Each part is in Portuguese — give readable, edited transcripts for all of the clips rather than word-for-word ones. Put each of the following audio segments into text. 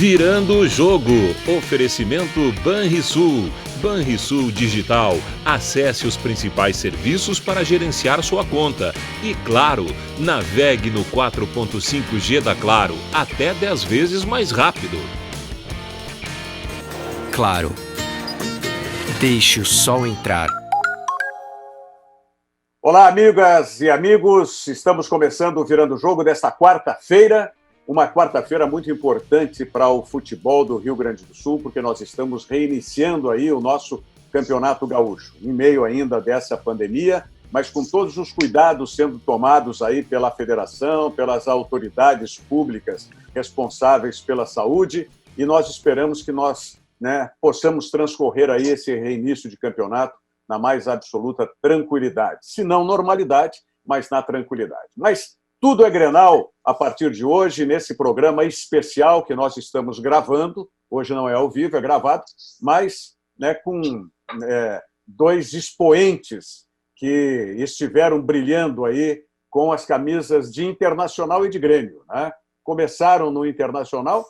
Virando o jogo. Oferecimento Banrisul. Banrisul Digital. Acesse os principais serviços para gerenciar sua conta. E Claro, navegue no 4.5G da Claro, até 10 vezes mais rápido. Claro. Deixe o sol entrar. Olá, amigas e amigos. Estamos começando o Virando o Jogo desta quarta-feira. Uma quarta-feira muito importante para o futebol do Rio Grande do Sul, porque nós estamos reiniciando aí o nosso Campeonato Gaúcho, em meio ainda dessa pandemia, mas com todos os cuidados sendo tomados aí pela federação, pelas autoridades públicas responsáveis pela saúde, e nós esperamos que nós possamos transcorrer aí esse reinício de campeonato na mais absoluta tranquilidade. Se não normalidade, mas na tranquilidade. Mas tudo é Grenal a partir de hoje, nesse programa especial que nós estamos gravando. Hoje não é ao vivo, é gravado, mas com dois expoentes que estiveram brilhando aí com as camisas de Internacional e de Grêmio. Começaram no Internacional,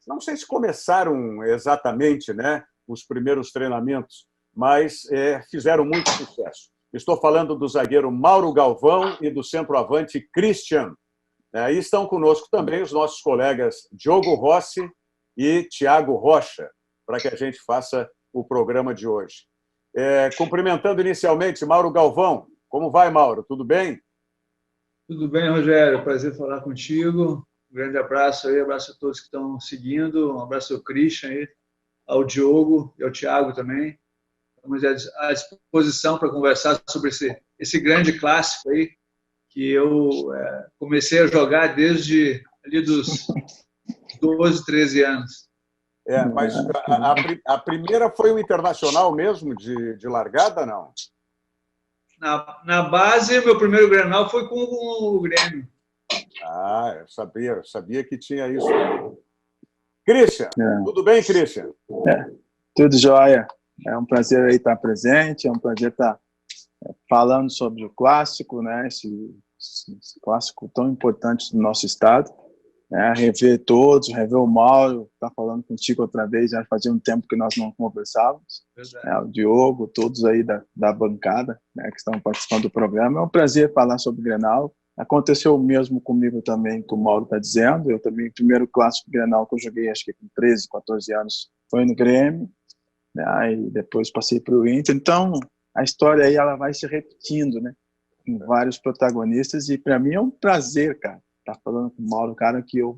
não sei se começaram exatamente os primeiros treinamentos, mas fizeram muito sucesso. Estou falando do zagueiro Mauro Galvão e do centroavante Christian. E estão conosco também os nossos colegas Diogo Rossi e Thiago Rocha, para que a gente faça o programa de hoje. Cumprimentando inicialmente Mauro Galvão. Como vai, Mauro? Tudo bem? Tudo bem, Rogério. Prazer falar contigo. Um grande abraço aí, abraço a todos que estão seguindo, um abraço ao Christian aí, ao Diogo e ao Thiago também. Estamos à disposição para conversar sobre esse grande clássico aí, que eu comecei a jogar desde ali dos 12, 13 anos. Mas a primeira foi o Internacional mesmo, de largada, não? Na base, meu primeiro Grenal foi com o Grêmio. Eu sabia que tinha isso. Christian, tudo bem, Christian? Tudo jóia. É um prazer aí estar presente, é um prazer estar falando sobre o clássico, esse clássico tão importante do nosso estado. Rever todos, rever o Mauro, estar falando contigo outra vez, já fazia um tempo que nós não conversávamos. O Diogo, todos aí da bancada que estão participando do programa. É um prazer falar sobre o Grenal. Aconteceu o mesmo comigo também, que o Mauro está dizendo. Eu também, o primeiro clássico Grenal que eu joguei, acho que com 13, 14 anos, foi no Grêmio. E depois passei para o Inter. Então, a história aí ela vai se repetindo, com vários protagonistas, e para mim é um prazer, cara, estar falando com o Mauro, cara que eu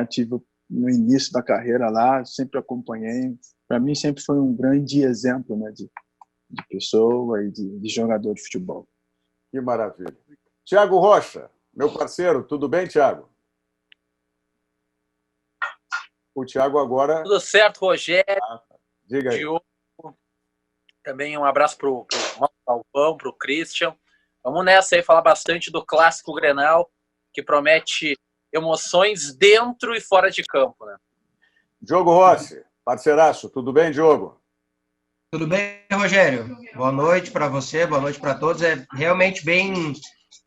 tive no início da carreira lá, sempre acompanhei. Para mim sempre foi um grande exemplo de pessoa e de jogador de futebol. Que maravilha. Thiago Rocha, meu parceiro, tudo bem, Thiago? O Thiago agora... Tudo certo, Rogério. Diga aí. Diogo. Também um abraço para o Galvão, para o Christian. Vamos nessa aí falar bastante do clássico Grenal, que promete emoções dentro e fora de campo, Diogo Rossi, parceiraço, tudo bem, Diogo? Tudo bem, Rogério? Boa noite para você, boa noite para todos. É realmente bem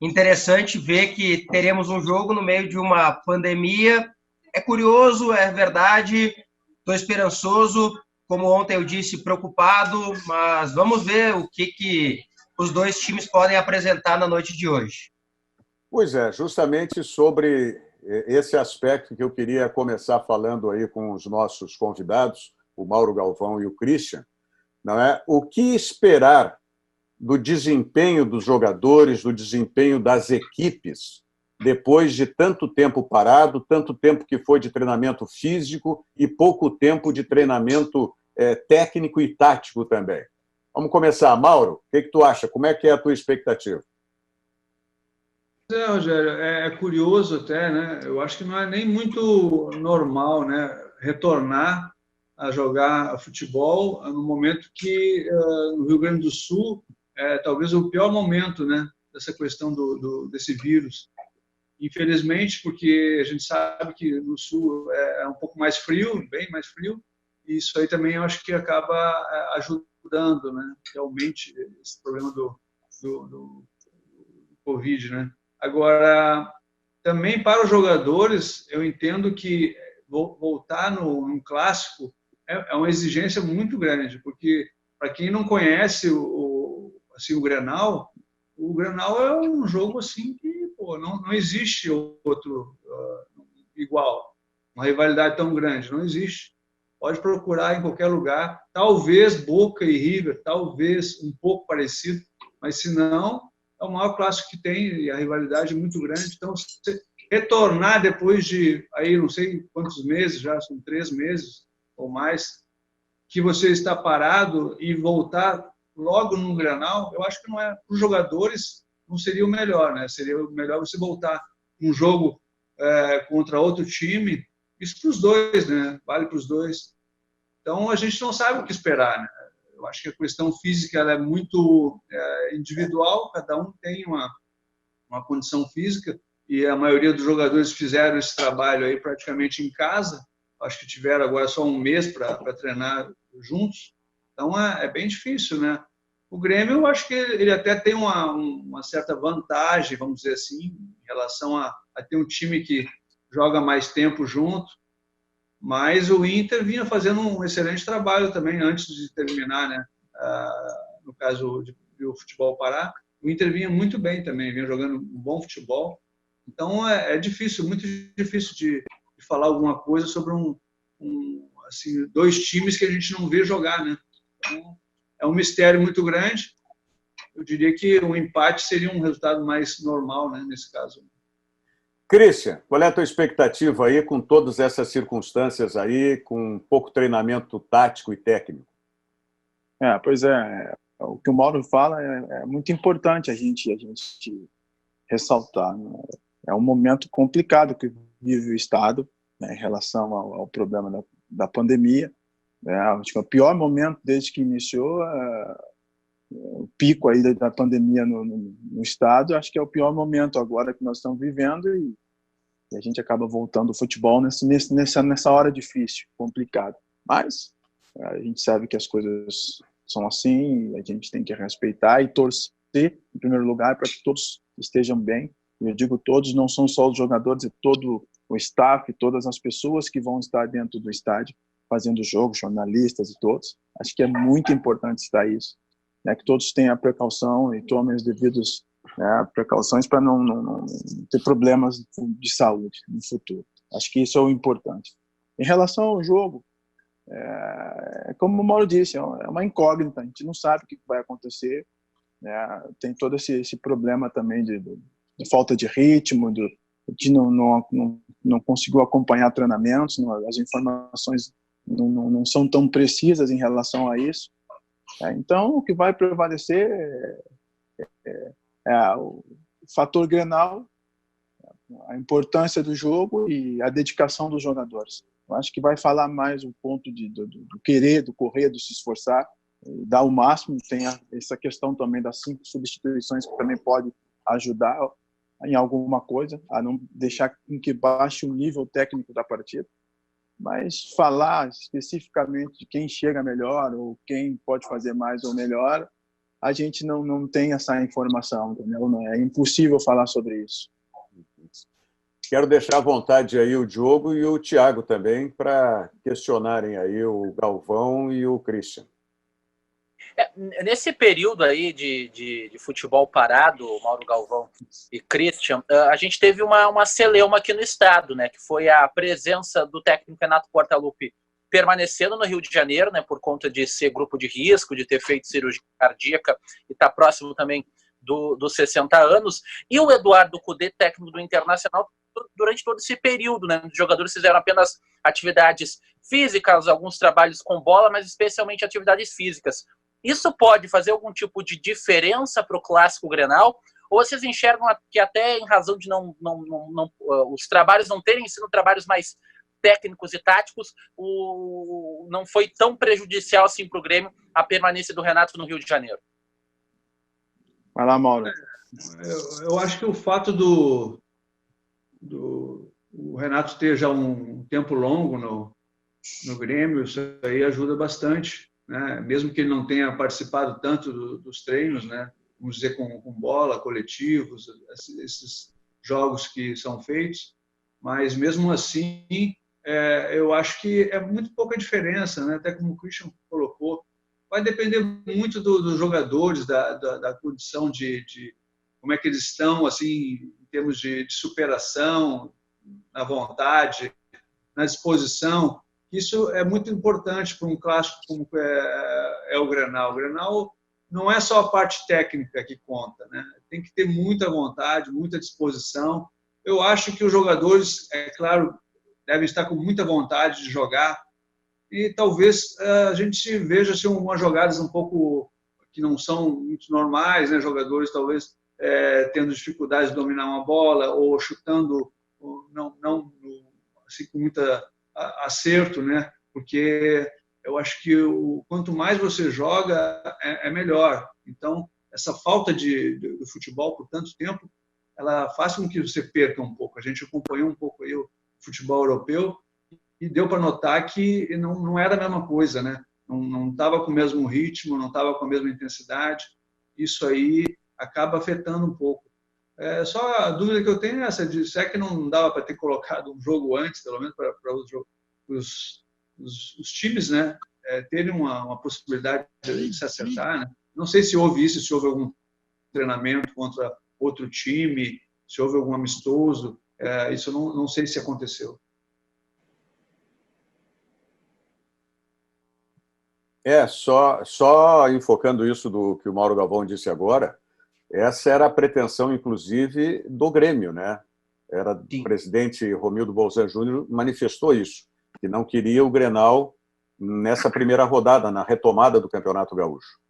interessante ver que teremos um jogo no meio de uma pandemia. É curioso, é verdade, estou esperançoso. Como ontem eu disse, preocupado, mas vamos ver o que os dois times podem apresentar na noite de hoje. Pois é, justamente sobre esse aspecto que eu queria começar falando aí com os nossos convidados, o Mauro Galvão e o Christian, o que esperar do desempenho dos jogadores, do desempenho das equipes, depois de tanto tempo parado, tanto tempo que foi de treinamento físico e pouco tempo de treinamento técnico e tático também. Vamos começar. Mauro, o que tu acha? Como é que é a tua expectativa? Rogério, é curioso até, Eu acho que não é nem muito normal, retornar a jogar futebol no momento que no Rio Grande do Sul talvez o pior momento, dessa questão desse vírus. Infelizmente, porque a gente sabe que no Sul é um pouco mais frio, bem mais frio, e isso aí também eu acho que acaba ajudando, realmente, esse problema do Covid, Agora, também para os jogadores, eu entendo que voltar num clássico é uma exigência muito grande, porque para quem não conhece assim, o Grenal é um jogo assim que não existe outro igual, uma rivalidade tão grande, não existe. Pode procurar em qualquer lugar, talvez Boca e River, talvez um pouco parecido, mas se não, é o maior clássico que tem e a rivalidade é muito grande. Então, você retornar depois de, aí não sei quantos meses, já são 3 meses ou mais, que você está parado e voltar logo num Grenal, eu acho que não é, para os jogadores não seria o melhor, né? Seria o melhor você voltar um jogo contra outro time. Isso para os dois, né? Vale para os dois. Então, a gente não sabe o que esperar, né? Eu acho que a questão física ela é muito individual, cada um tem uma condição física, e a maioria dos jogadores fizeram esse trabalho aí praticamente em casa. Acho que tiveram agora só um mês para treinar juntos. Então, é bem difícil, né? O Grêmio, eu acho que ele até tem uma certa vantagem, vamos dizer assim, em relação a ter um time que joga mais tempo junto, mas o Inter vinha fazendo um excelente trabalho também antes de terminar, né? No caso do futebol parar, o Inter vinha muito bem também, vinha jogando um bom futebol. Então é difícil, muito difícil de falar alguma coisa sobre assim, 2 times que a gente não vê jogar, né? Então, é um mistério muito grande. Eu diria que o empate seria um resultado mais normal, né, nesse caso. Christian, qual é a tua expectativa aí com todas essas circunstâncias aí, com pouco treinamento tático e técnico? Pois é, o que o Mauro fala é muito importante a gente ressaltar, né? É um momento complicado que vive o Estado, né, em relação ao problema da pandemia. Acho que é o pior momento desde que iniciou o pico aí da pandemia no Estado. Acho que é o pior momento agora que nós estamos vivendo, e a gente acaba voltando ao futebol nessa hora difícil, complicada. Mas a gente sabe que as coisas são assim, e a gente tem que respeitar e torcer, em primeiro lugar, para que todos estejam bem. Eu digo todos, não são só os jogadores, é todo o staff, todas as pessoas que vão estar dentro do estádio fazendo o jogo, jornalistas e todos. Acho que é muito importante estar isso, né, que todos tenham a precaução e tomem as devidas precauções para não ter problemas de saúde no futuro. Acho que isso é o importante. Em relação ao jogo, como o Mauro disse, é uma incógnita, a gente não sabe o que vai acontecer, né? Tem todo esse problema também de falta de ritmo, de não conseguiu acompanhar treinamentos, as informações não são tão precisas em relação a isso. Então, o que vai prevalecer é o fator Grenal, a importância do jogo e a dedicação dos jogadores. Eu acho que vai falar mais um ponto do querer, do correr, do se esforçar, dar o máximo. Tem essa questão também das 5 substituições, que também pode ajudar em alguma coisa, a não deixar que baixe o nível técnico da partida. Mas falar especificamente de quem chega melhor ou quem pode fazer mais ou melhor, a gente não tem essa informação, entendeu? É impossível falar sobre isso. Quero deixar à vontade aí o Diogo e o Thiago também para questionarem aí o Galvão e o Christian. Nesse período aí de futebol parado, Mauro, Galvão e Christian, a gente teve uma celeuma aqui no estado, né, que foi a presença do técnico Renato Portaluppi permanecendo no Rio de Janeiro, né, por conta de ser grupo de risco, de ter feito cirurgia cardíaca e estar próximo também dos 60 anos, e o Eduardo Cudê, técnico do Internacional, durante todo esse período, né, os jogadores fizeram apenas atividades físicas, alguns trabalhos com bola, mas especialmente atividades físicas. Isso pode fazer algum tipo de diferença para o Clássico Grenal? Ou vocês enxergam que até em razão de os trabalhos não terem sido trabalhos mais técnicos e táticos, não foi tão prejudicial assim para o Grêmio a permanência do Renato no Rio de Janeiro? Vai lá, Mauro. Eu acho que o fato do Renato ter já um tempo longo no Grêmio, isso aí ajuda bastante, né? Mesmo que ele não tenha participado tanto dos treinos, né? Vamos dizer, com bola, coletivos, esses jogos que são feitos, mas mesmo assim eu acho que é muito pouca diferença, né? Até como o Christian colocou, vai depender muito dos jogadores, da condição de como é que eles estão, assim, em termos de superação, na vontade, na disposição. Isso é muito importante para um clássico como é o Grenal. O Grenal não é só a parte técnica que conta, né? Tem que ter muita vontade, muita disposição. Eu acho que os jogadores, é claro, devem estar com muita vontade de jogar e talvez a gente veja assim, umas jogadas um pouco que não são muito normais, né? Jogadores talvez tendo dificuldade de dominar uma bola ou chutando não assim, com muita acerto, né? Porque eu acho que quanto mais você joga, é melhor. Então, essa falta do futebol por tanto tempo, ela faz com que você perca um pouco. A gente acompanhou um pouco aí o futebol europeu e deu para notar que não era a mesma coisa, né? Não estava com o mesmo ritmo, não estava com a mesma intensidade. Isso aí acaba afetando um pouco. Só a dúvida que eu tenho é essa, de se é que não dava para ter colocado um jogo antes, pelo menos para os times, né, terem uma possibilidade de se acertar, né? Não sei se houve isso, se houve algum treinamento contra outro time, se houve algum amistoso, isso eu não sei se aconteceu. Só enfocando isso do que o Mauro Galvão disse agora, essa era a pretensão, inclusive, do Grêmio, né? O presidente Romildo Bolzan Júnior manifestou isso, que não queria o Grenal nessa primeira rodada, na retomada do Campeonato Gaúcho.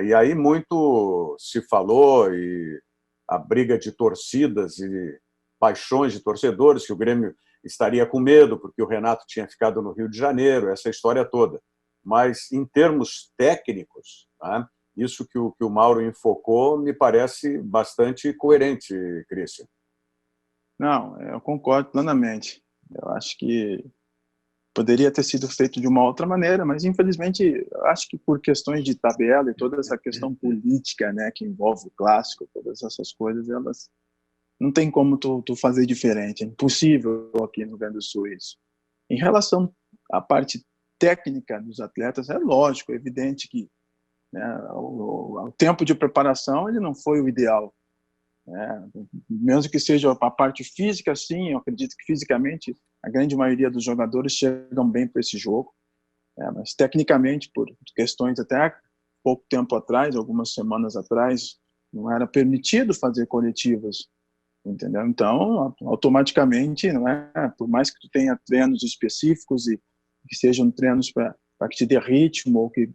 E aí muito se falou, e a briga de torcidas e paixões de torcedores, que o Grêmio estaria com medo, porque o Renato tinha ficado no Rio de Janeiro, essa história toda. Mas, em termos técnicos, tá? Isso que o Mauro enfocou me parece bastante coerente, Christian. Não, eu concordo plenamente. Eu acho que poderia ter sido feito de uma outra maneira, mas, infelizmente, eu acho que por questões de tabela e toda essa questão política, né, que envolve o clássico, todas essas coisas, elas não tem como tu fazer diferente. É impossível aqui no Rio Grande do Sul isso. Em relação à parte técnica dos atletas, é lógico, é evidente que, né, o tempo de preparação ele não foi o ideal, né? Mesmo que seja a parte física, sim, eu acredito que fisicamente a grande maioria dos jogadores chegam bem para esse jogo, mas tecnicamente, por questões até pouco tempo atrás, algumas semanas atrás, não era permitido fazer coletivas, entendeu? Então, automaticamente, não é? Por mais que tu tenha treinos específicos e que sejam treinos para que te dê ritmo ou que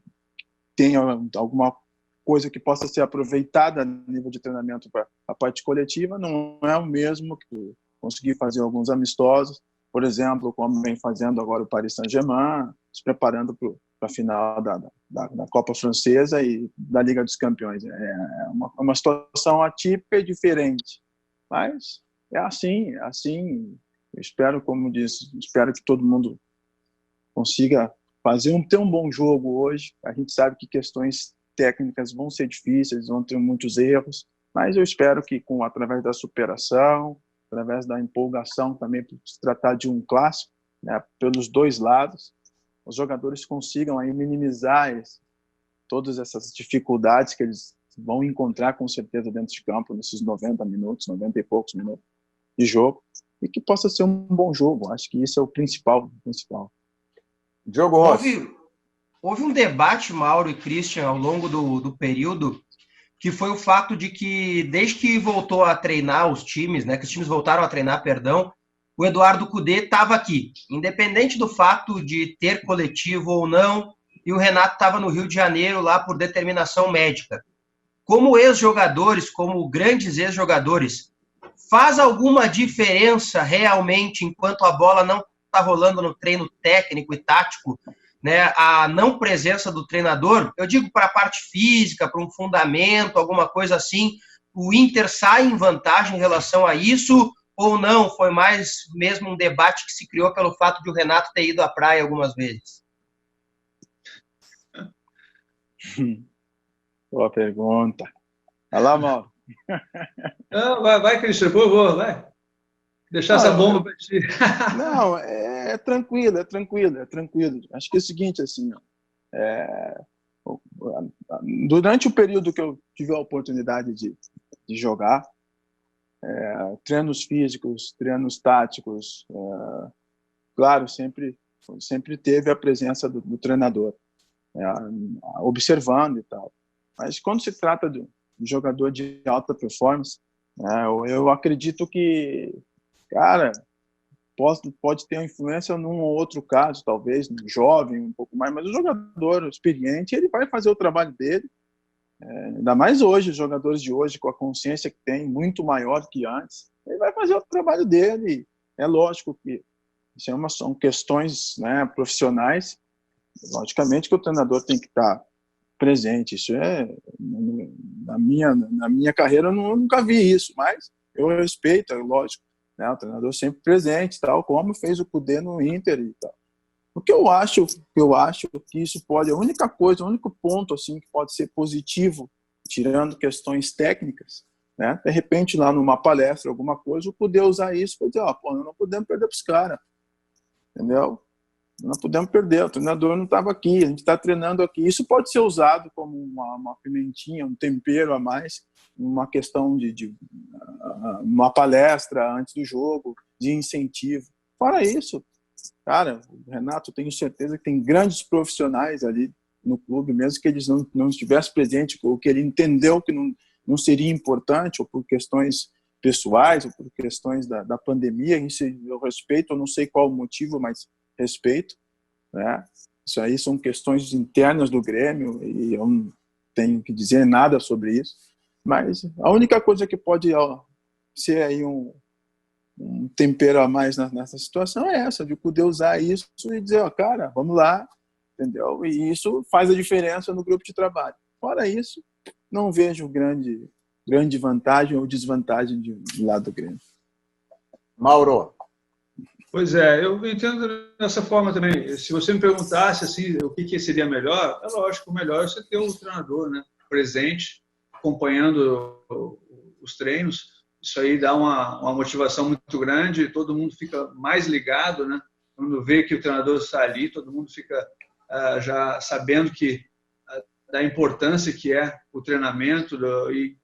tenha alguma coisa que possa ser aproveitada a nível de treinamento para a parte coletiva, não é o mesmo que conseguir fazer alguns amistosos, por exemplo, como vem fazendo agora o Paris Saint-Germain, se preparando para a final da Copa Francesa e da Liga dos Campeões. É uma situação atípica e diferente, mas é assim. Eu espero, como disse, espero que todo mundo consiga ter um bom jogo hoje. A gente sabe que questões técnicas vão ser difíceis, vão ter muitos erros, mas eu espero que, através da superação, através da empolgação também, por se tratar de um clássico, né, pelos dois lados, os jogadores consigam aí minimizar todas essas dificuldades que eles vão encontrar com certeza dentro de campo nesses 90 e poucos minutos de jogo, e que possa ser um bom jogo. Acho que isso é o principal. Diogo Rossi. Houve um debate, Mauro e Christian, ao longo do período, que foi o fato de que, desde que voltou a treinar os times, né, que os times voltaram a treinar, o Eduardo Cudê estava aqui, independente do fato de ter coletivo ou não, e o Renato estava no Rio de Janeiro lá por determinação médica. Como ex-jogadores, como grandes ex-jogadores, faz alguma diferença realmente enquanto a bola não está rolando no treino técnico e tático, né, a não presença do treinador? Eu digo para a parte física, para um fundamento, alguma coisa assim, o Inter sai em vantagem em relação a isso ou não? Foi mais mesmo um debate que se criou pelo fato de o Renato ter ido à praia algumas vezes? Boa pergunta. Vai lá, Mauro. Não, vai, Cristian, por favor, vai. deixar essa bomba para ti. Não, é tranquilo. Acho que é o seguinte, assim, durante o período que eu tive a oportunidade de jogar, treinos físicos, treinos táticos, claro, sempre teve a presença do treinador, observando e tal. Mas quando se trata de um jogador de alta performance, eu acredito que, cara, pode ter uma influência num ou outro caso, talvez, um jovem, um pouco mais, mas o jogador experiente, ele vai fazer o trabalho dele. Ainda mais hoje, os jogadores de hoje, com a consciência que tem, muito maior que antes, ele vai fazer o trabalho dele. É lógico que isso são questões, né, profissionais. Logicamente que o treinador tem que estar presente. Isso na minha carreira eu nunca vi isso, mas eu respeito, é lógico, né, o treinador sempre presente, tal como fez o Kudê no Inter e tal. O que eu acho que isso pode, a única coisa, o único ponto assim que pode ser positivo, tirando questões técnicas, né? De repente lá numa palestra, alguma coisa, eu poder usar isso para dizer, não podemos perder para os caras, entendeu? Não podemos perder, o treinador não estava aqui, a gente está treinando aqui. Isso pode ser usado como uma pimentinha, um tempero a mais, uma questão de uma palestra antes do jogo, de incentivo. Fora isso, cara, o Renato, tenho certeza que tem grandes profissionais ali no clube, mesmo que eles não estivessem presentes, ou que ele entendeu que não seria importante, ou por questões pessoais, ou por questões da pandemia. Isso eu respeito, eu não sei qual o motivo, mas respeito, né? Isso aí são questões internas do Grêmio e eu não tenho que dizer nada sobre isso, mas a única coisa que pode ser aí um tempero a mais nessa situação é essa, de poder usar isso e dizer, cara, vamos lá, entendeu? E isso faz a diferença no grupo de trabalho. Fora isso, não vejo grande vantagem ou desvantagem do lado do Grêmio. Mauro. Pois é, eu entendo dessa forma também. Se você me perguntasse assim, o que seria melhor, é lógico, o melhor é você ter o treinador, né, presente, acompanhando os treinos. Isso aí dá uma motivação muito grande, todo mundo fica mais ligado, né? Quando vê que o treinador está ali, todo mundo fica já sabendo da importância que é o treinamento e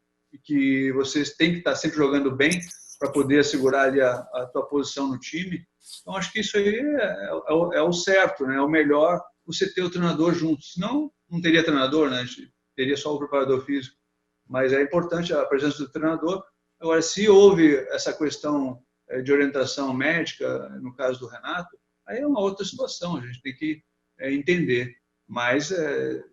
que vocês têm que estar sempre jogando bem para poder assegurar ali a tua posição no time. Então, acho que isso aí é o certo, né? É o melhor você ter o treinador junto. Senão, não teria treinador, né? A gente teria só o preparador físico. Mas é importante a presença do treinador. Agora, se houve essa questão de orientação médica, no caso do Renato, aí é uma outra situação, a gente tem que entender. Mas,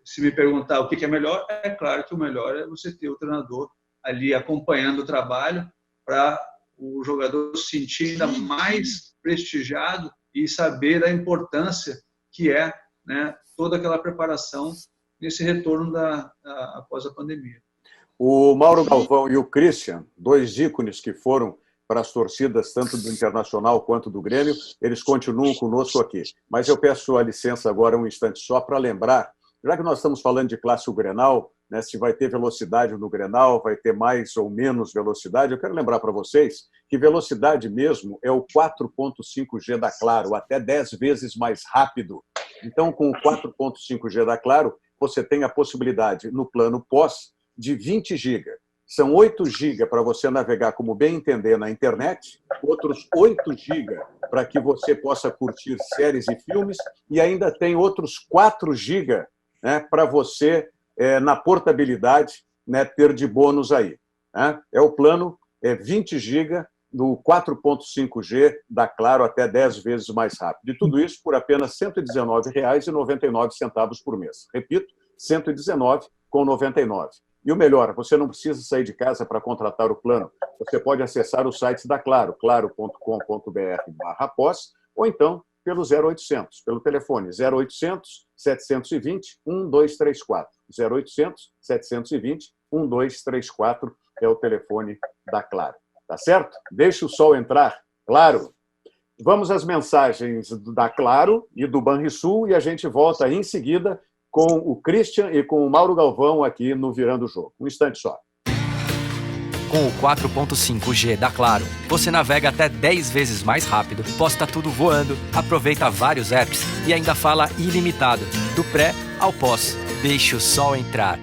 se me perguntar o que é melhor, é claro que o melhor é você ter o treinador ali acompanhando o trabalho para o jogador se sentir ainda mais prestigiado e saber da importância que é, né, toda aquela preparação nesse retorno após a pandemia. O Mauro Galvão e o Christian, dois ícones que foram para as torcidas tanto do Internacional quanto do Grêmio, eles continuam conosco aqui. Mas eu peço a licença agora um instante só para lembrar, já que nós estamos falando de clássico Grenal, né, se vai ter velocidade no Grenal, vai ter mais ou menos velocidade, eu quero lembrar para vocês que velocidade mesmo é o 4.5G da Claro, até 10 vezes mais rápido. Então, com o 4.5G da Claro, você tem a possibilidade, no plano pós, de 20 GB. São 8 GB para você navegar como bem entender na internet, outros 8 GB para que você possa curtir séries e filmes, e ainda tem outros 4 GB, né, para você, na portabilidade, né, ter de bônus aí. Né? É o plano 20 GB do 4.5G da Claro, até 10 vezes mais rápido. E tudo isso por apenas R$ 119,99 por mês. Repito, R$ 119,99. E o melhor, você não precisa sair de casa para contratar o plano. Você pode acessar o site da Claro, claro.com.br/pós, ou então pelo 0800, pelo telefone 0800 720 1234. 0800 720 1234 é o telefone da Claro. Tá certo? Deixa o sol entrar, claro. Vamos às mensagens da Claro e do Banrisul e a gente volta em seguida com o Christian e com o Mauro Galvão aqui no Virando o Jogo. Um instante só. Com o 4.5G da Claro, você navega até 10 vezes mais rápido, posta tudo voando, aproveita vários apps e ainda fala ilimitado, do pré ao pós. Deixe o sol entrar.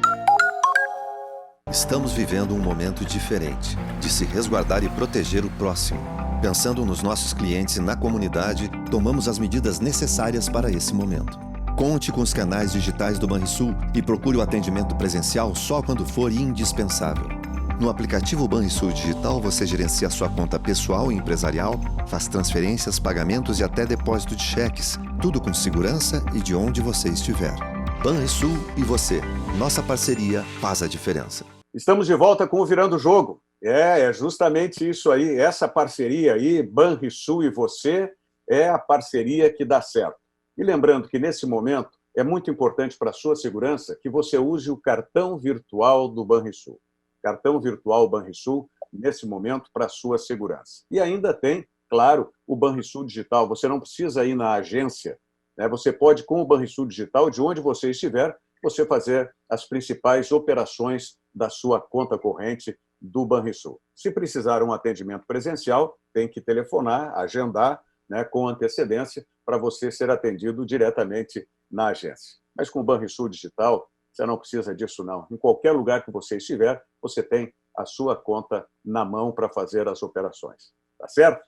Estamos vivendo um momento diferente, de se resguardar e proteger o próximo. Pensando nos nossos clientes e na comunidade, tomamos as medidas necessárias para esse momento. Conte com os canais digitais do Banrisul e procure o atendimento presencial só quando for indispensável. No aplicativo Banrisul Digital, você gerencia sua conta pessoal e empresarial, faz transferências, pagamentos e até depósito de cheques, tudo com segurança e de onde você estiver. Banrisul e você. Nossa parceria faz a diferença. Estamos de volta com o Virando o Jogo. É justamente isso aí, essa parceria aí, Banrisul e você, é a parceria que dá certo. E lembrando que, nesse momento, é muito importante para a sua segurança que você use o cartão virtual do Banrisul. Cartão virtual Banrisul, nesse momento, para a sua segurança. E ainda tem, claro, o Banrisul Digital. Você não precisa ir na agência, né? Você pode, com o Banrisul Digital, de onde você estiver, você fazer as principais operações da sua conta corrente do Banrisul. Se precisar um atendimento presencial, tem que telefonar, agendar, né, com antecedência, para você ser atendido diretamente na agência. Mas com o Banrisul Digital, você não precisa disso, não. Em qualquer lugar que você estiver, você tem a sua conta na mão para fazer as operações. Tá certo?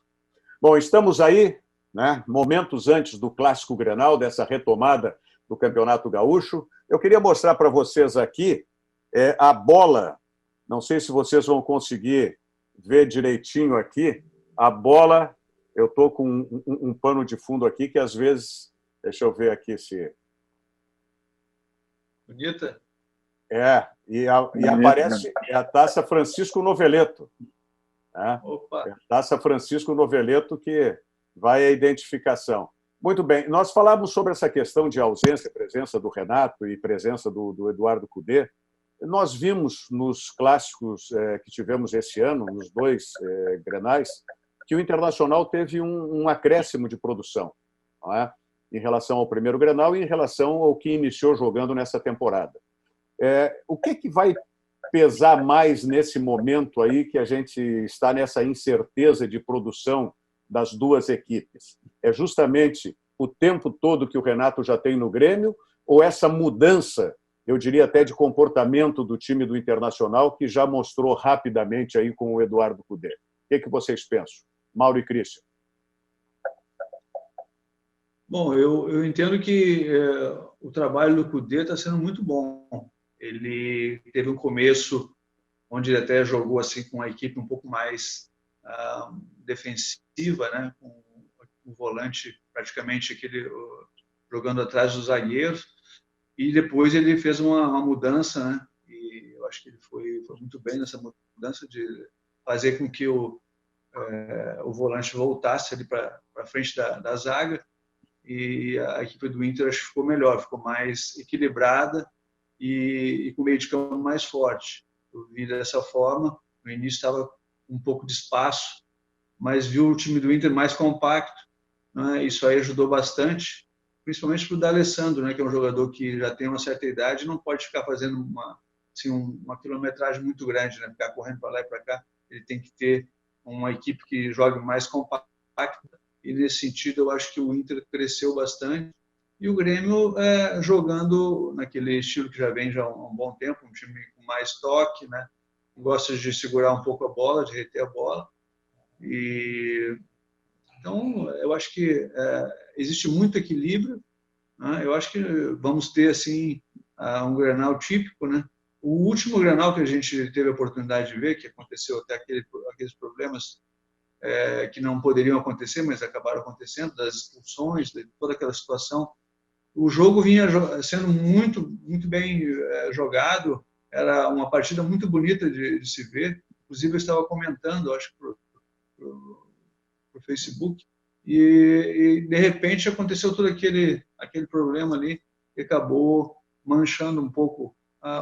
Bom, estamos aí, né, momentos antes do Clássico Grenal, dessa retomada do Campeonato Gaúcho. Eu queria mostrar para vocês aqui a bola. Não sei se vocês vão conseguir ver direitinho aqui. A bola, eu estou com um pano de fundo aqui que às vezes... Deixa eu ver aqui se... Bonita? E aparece a Taça Francisco Noveleto. Né? Opa! A Taça Francisco Noveleto que vai à identificação. Muito bem, nós falávamos sobre essa questão de ausência, presença do Renato e presença do Eduardo Cudê. Nós vimos nos clássicos que tivemos esse ano, nos dois grenais, que o Internacional teve um acréscimo de produção, não é? Em relação ao primeiro Grenal e em relação ao que iniciou jogando nessa temporada. O que vai pesar mais nesse momento aí que a gente está nessa incerteza de produção das duas equipes? É justamente o tempo todo que o Renato já tem no Grêmio ou essa mudança, eu diria até de comportamento do time do Internacional que já mostrou rapidamente aí com o Eduardo Cudê? O que vocês pensam? Mauro e Christian. Bom, eu entendo que o trabalho do Cudê está sendo muito bom. Ele teve um começo onde ele até jogou assim com uma equipe um pouco mais defensiva, né? Com o volante praticamente jogando atrás dos zagueiros. E depois ele fez uma mudança, né? E eu acho que ele foi muito bem nessa mudança de fazer com que o volante voltasse ali para frente da zaga. E a equipe do Inter acho que ficou melhor, ficou mais equilibrada e com o meio de campo mais forte. Eu vi dessa forma, no início estava um pouco de espaço, mas viu o time do Inter mais compacto, né? Isso aí ajudou bastante, principalmente para o D'Alessandro, né? Que é um jogador que já tem uma certa idade e não pode ficar fazendo uma quilometragem muito grande, né? Ficar correndo para lá e para cá. Ele tem que ter uma equipe que jogue mais compacta. E, nesse sentido, eu acho que o Inter cresceu bastante. E o Grêmio jogando naquele estilo que já vem já há um bom tempo, um time com mais toque, né? Gosta de segurar um pouco a bola, de reter a bola. Então, eu acho que existe muito equilíbrio, né? Eu acho que vamos ter assim, um Grenal típico, né? O último Grenal que a gente teve a oportunidade de ver, que aconteceu até aqueles problemas que não poderiam acontecer, mas acabaram acontecendo, das expulsões, de toda aquela situação. O jogo vinha sendo muito, muito bem jogado, era uma partida muito bonita de se ver. Inclusive, eu estava comentando, acho que para o Facebook, e de repente aconteceu todo aquele problema ali, que acabou manchando um pouco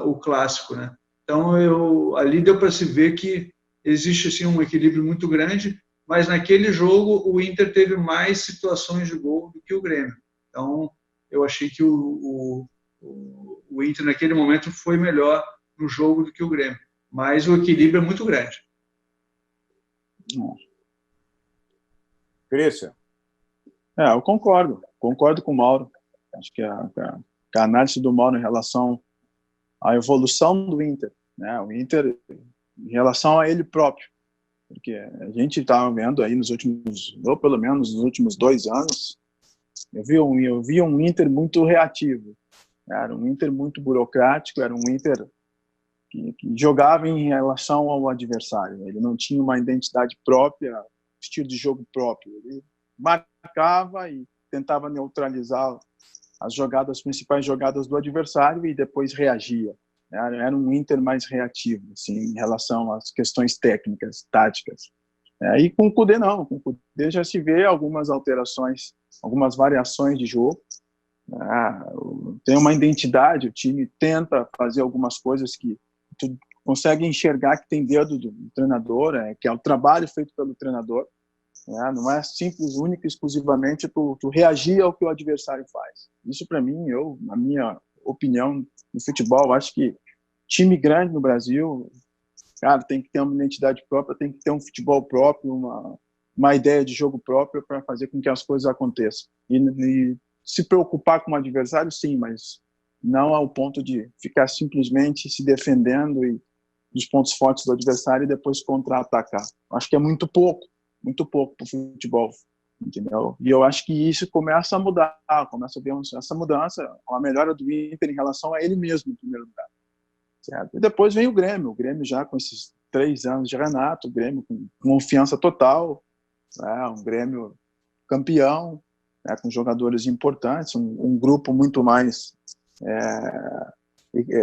o clássico, né? Então, ali deu para se ver que existe assim, um equilíbrio muito grande, mas naquele jogo o Inter teve mais situações de gol do que o Grêmio. Então, eu achei que o Inter naquele momento foi melhor no jogo do que o Grêmio. Mas o equilíbrio é muito grande. Christian. Eu concordo com o Mauro. Acho que a análise do Mauro em relação à evolução do Inter, né? O Inter em relação a ele próprio, porque a gente estava vendo aí ou pelo menos nos últimos 2 anos, eu vi um Inter muito reativo, era um Inter muito burocrático, era um Inter que jogava em relação ao adversário, ele não tinha uma identidade própria, estilo de jogo próprio, ele marcava e tentava neutralizar as principais jogadas do adversário e depois reagia. Era um Inter mais reativo, assim, em relação às questões técnicas, táticas. E com o Kudê não, com o Kudê já se vê algumas alterações, algumas variações de jogo. Tem uma identidade, o time tenta fazer algumas coisas que tu consegue enxergar que tem dedo do treinador, que é o trabalho feito pelo treinador. Não é simples, único e exclusivamente tu reagir ao que o adversário faz. Isso, para mim, na minha opinião, no futebol, acho que time grande no Brasil, cara, tem que ter uma identidade própria, tem que ter um futebol próprio, uma ideia de jogo própria para fazer com que as coisas aconteçam. E se preocupar com o adversário, sim, mas não ao ponto de ficar simplesmente se defendendo dos pontos fortes do adversário e depois contra-atacar. Acho que é muito pouco para o futebol, entendeu? E eu acho que isso começa a mudar, começa a ver essa mudança, a melhora do Inter em relação a ele mesmo, em primeiro lugar. Certo? E depois vem o Grêmio já com esses 3 anos de Renato, o Grêmio com confiança total, um Grêmio campeão, com jogadores importantes, um grupo muito mais,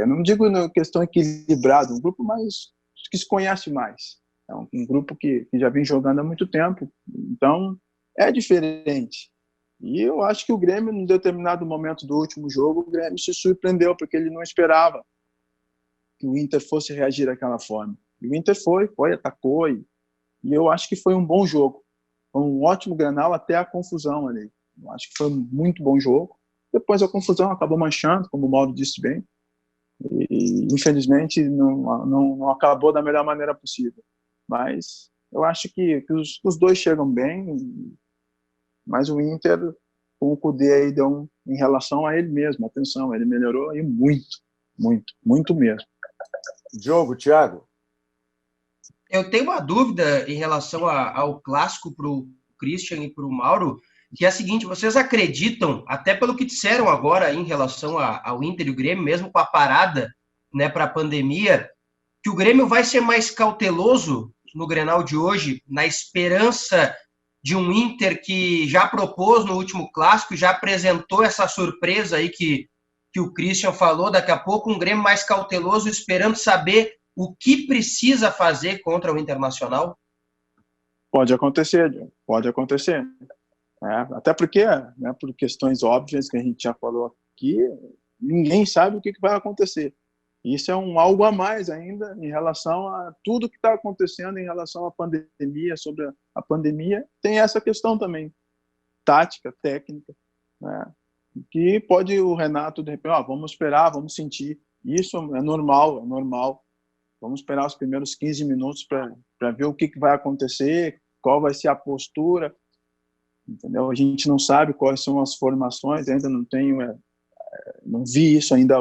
não digo na questão equilibrado, um grupo mais que se conhece mais. É um grupo que já vem jogando há muito tempo, então é diferente. E eu acho que o Grêmio, em determinado momento do último jogo, o Grêmio se surpreendeu, porque ele não esperava que o Inter fosse reagir daquela forma. E o Inter foi, atacou, e eu acho que foi um bom jogo. Foi um ótimo Grenal até a confusão ali. Eu acho que foi um muito bom jogo. Depois a confusão acabou manchando, como o Mauro disse bem, e infelizmente não acabou da melhor maneira possível. Mas eu acho que os dois chegam bem, mas o Inter, com o Kudê aí, deu em relação a ele mesmo, atenção, ele melhorou aí muito mesmo. Diogo, Thiago? Eu tenho uma dúvida em relação ao clássico para o Christian e para o Mauro, que é a seguinte: vocês acreditam, até pelo que disseram agora em relação ao Inter e o Grêmio, mesmo com a parada, né, para a pandemia, que o Grêmio vai ser mais cauteloso no Grenal de hoje, na esperança de um Inter que já propôs no último clássico, já apresentou essa surpresa aí que o Christian falou, daqui a pouco um Grêmio mais cauteloso, esperando saber o que precisa fazer contra o Internacional? Pode acontecer, Diogo, pode acontecer. Até porque, né, por questões óbvias que a gente já falou aqui, ninguém sabe o que vai acontecer. Isso é algo a mais ainda em relação a tudo que está acontecendo em relação à pandemia, sobre a pandemia. Tem essa questão também, tática, técnica, né, que pode o Renato, de repente, vamos esperar, vamos sentir. Isso é normal. Vamos esperar os primeiros 15 minutos para ver o que vai acontecer, qual vai ser a postura. Entendeu? A gente não sabe quais são as formações, ainda não vi isso ainda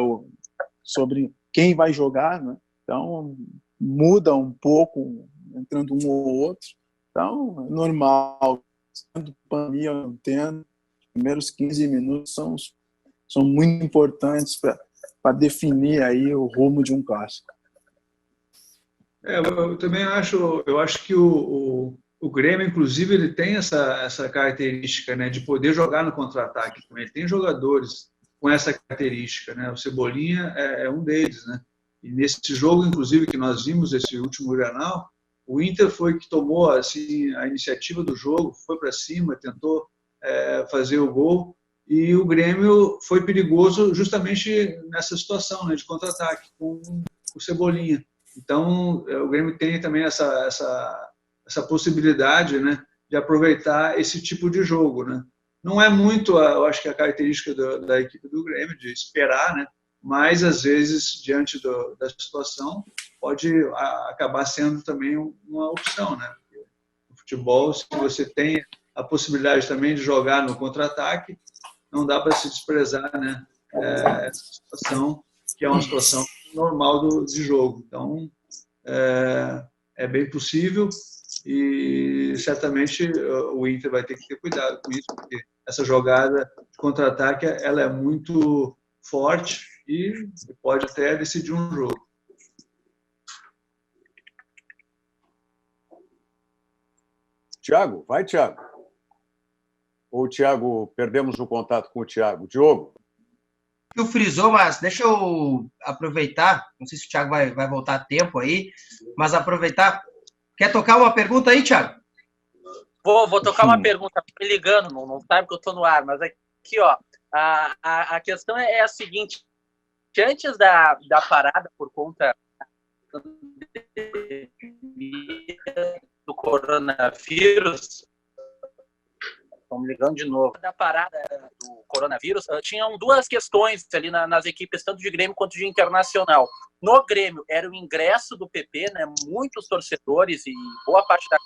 sobre quem vai jogar, né? Então muda um pouco, entrando um ou outro. Então é normal. Sendo pandemia, eu entendo. Os primeiros 15 minutos são muito importantes para definir aí o rumo de um clássico. Eu também acho que o Grêmio, inclusive, ele tem essa característica, né, de poder jogar no contra-ataque. Ele tem jogadores com essa característica, né? O Cebolinha é um deles, né? E nesse jogo, inclusive, que nós vimos, esse último Grenal, o Inter foi que tomou assim a iniciativa do jogo, foi para cima, tentou fazer o gol, e o Grêmio foi perigoso justamente nessa situação, né, de contra-ataque com o Cebolinha. Então, o Grêmio tem também essa possibilidade, né, de aproveitar esse tipo de jogo, né? Não é muito, eu acho que a característica da equipe do Grêmio de esperar, né? Mas às vezes diante da situação pode acabar sendo também uma opção, né? futebol, se você tem a possibilidade também de jogar no contra-ataque, não dá para se desprezar, né? Essa situação, que é uma situação normal de jogo. Então, é bem possível e certamente o Inter vai ter que ter cuidado com isso, porque essa jogada de contra-ataque ela é muito forte e pode até decidir um jogo. Thiago, vai, Thiago. Ou o Thiago, perdemos o contato com o Thiago. Diogo. O frisou, mas deixa eu aproveitar, não sei se o Thiago vai voltar a tempo aí, mas aproveitar. Quer tocar uma pergunta aí, Thiago? Vou tocar uma pergunta, me ligando, não sabe que eu estou no ar, mas aqui, ó, a questão é a seguinte: antes da parada por conta do coronavírus, estão me ligando de novo, da parada do coronavírus, tinham duas questões ali nas equipes, tanto de Grêmio quanto de Internacional. No Grêmio, era o ingresso do PP, né? Muitos torcedores e boa parte da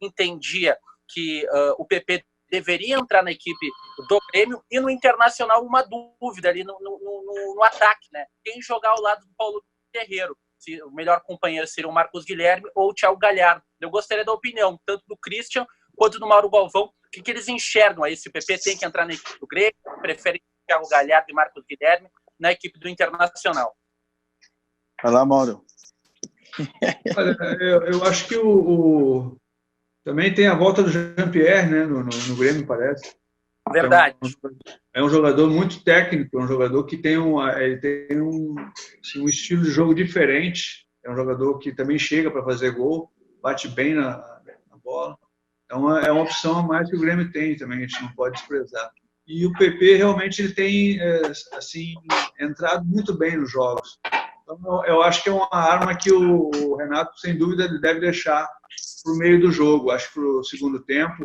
entendia que o PP deveria entrar na equipe do Grêmio, e no Internacional uma dúvida ali no ataque, né? Quem jogar ao lado do Paulo Guerreiro, se o melhor companheiro seria o Marcos Guilherme ou o Thiago Galhardo. Eu gostaria da opinião, tanto do Christian quanto do Mauro Galvão, o que eles enxergam aí, se o PP tem que entrar na equipe do Grêmio, preferem Thiago Galhardo e Marcos Guilherme na equipe do Internacional. Vai lá, Mauro. Olha, eu acho que também tem a volta do Jean-Pierre, né, no Grêmio, parece. Verdade. É um jogador muito técnico, é um jogador que tem um estilo de jogo diferente. É um jogador que também chega para fazer gol, bate bem na bola. Então, é uma opção a mais que o Grêmio tem também, a gente não pode desprezar. E o PP realmente ele tem assim, entrado muito bem nos jogos. Então, eu acho que é uma arma que o Renato, sem dúvida, deve deixar para o meio do jogo. Acho que para o segundo tempo,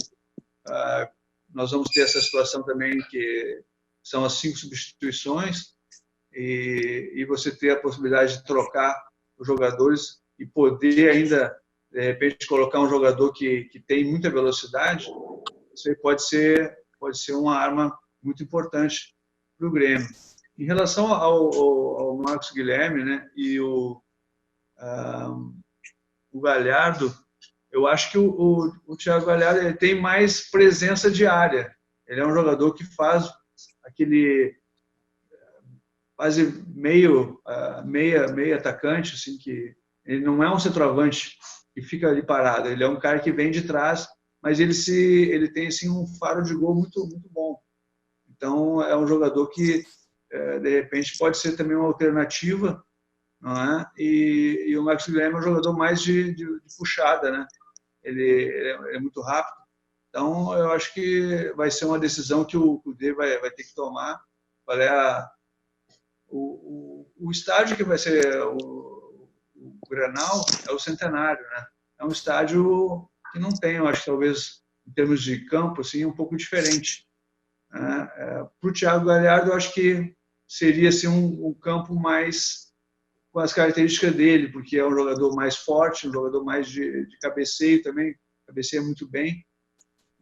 nós vamos ter essa situação também, que são as 5 substituições, e você ter a possibilidade de trocar os jogadores e poder ainda, de repente, colocar um jogador que tem muita velocidade. Isso aí pode ser uma arma muito importante para o Grêmio. Em relação ao Marcos Guilherme, né, e o Galhardo, eu acho que o Thiago Galhardo ele tem mais presença de área. Ele é um jogador que faz aquele quase meio atacante, assim, que ele não é um centroavante que fica ali parado. Ele é um cara que vem de trás, mas ele tem assim, um faro de gol muito, muito bom. Então, é um jogador que, de repente, pode ser também uma alternativa, não é? E o Marcos Guilherme é um jogador mais de puxada, né? Ele é muito rápido. Então, eu acho que vai ser uma decisão que o Cudê vai ter que tomar. Qual é o estádio que vai ser o Grenal é o Centenário, né? É um estádio que não tem, eu acho, talvez, em termos de campo, assim, um pouco diferente. Para o Thiago Galhardo, eu acho que seria assim, um campo mais com as características dele, porque é um jogador mais forte, um jogador mais de cabeceio também, cabeceia muito bem.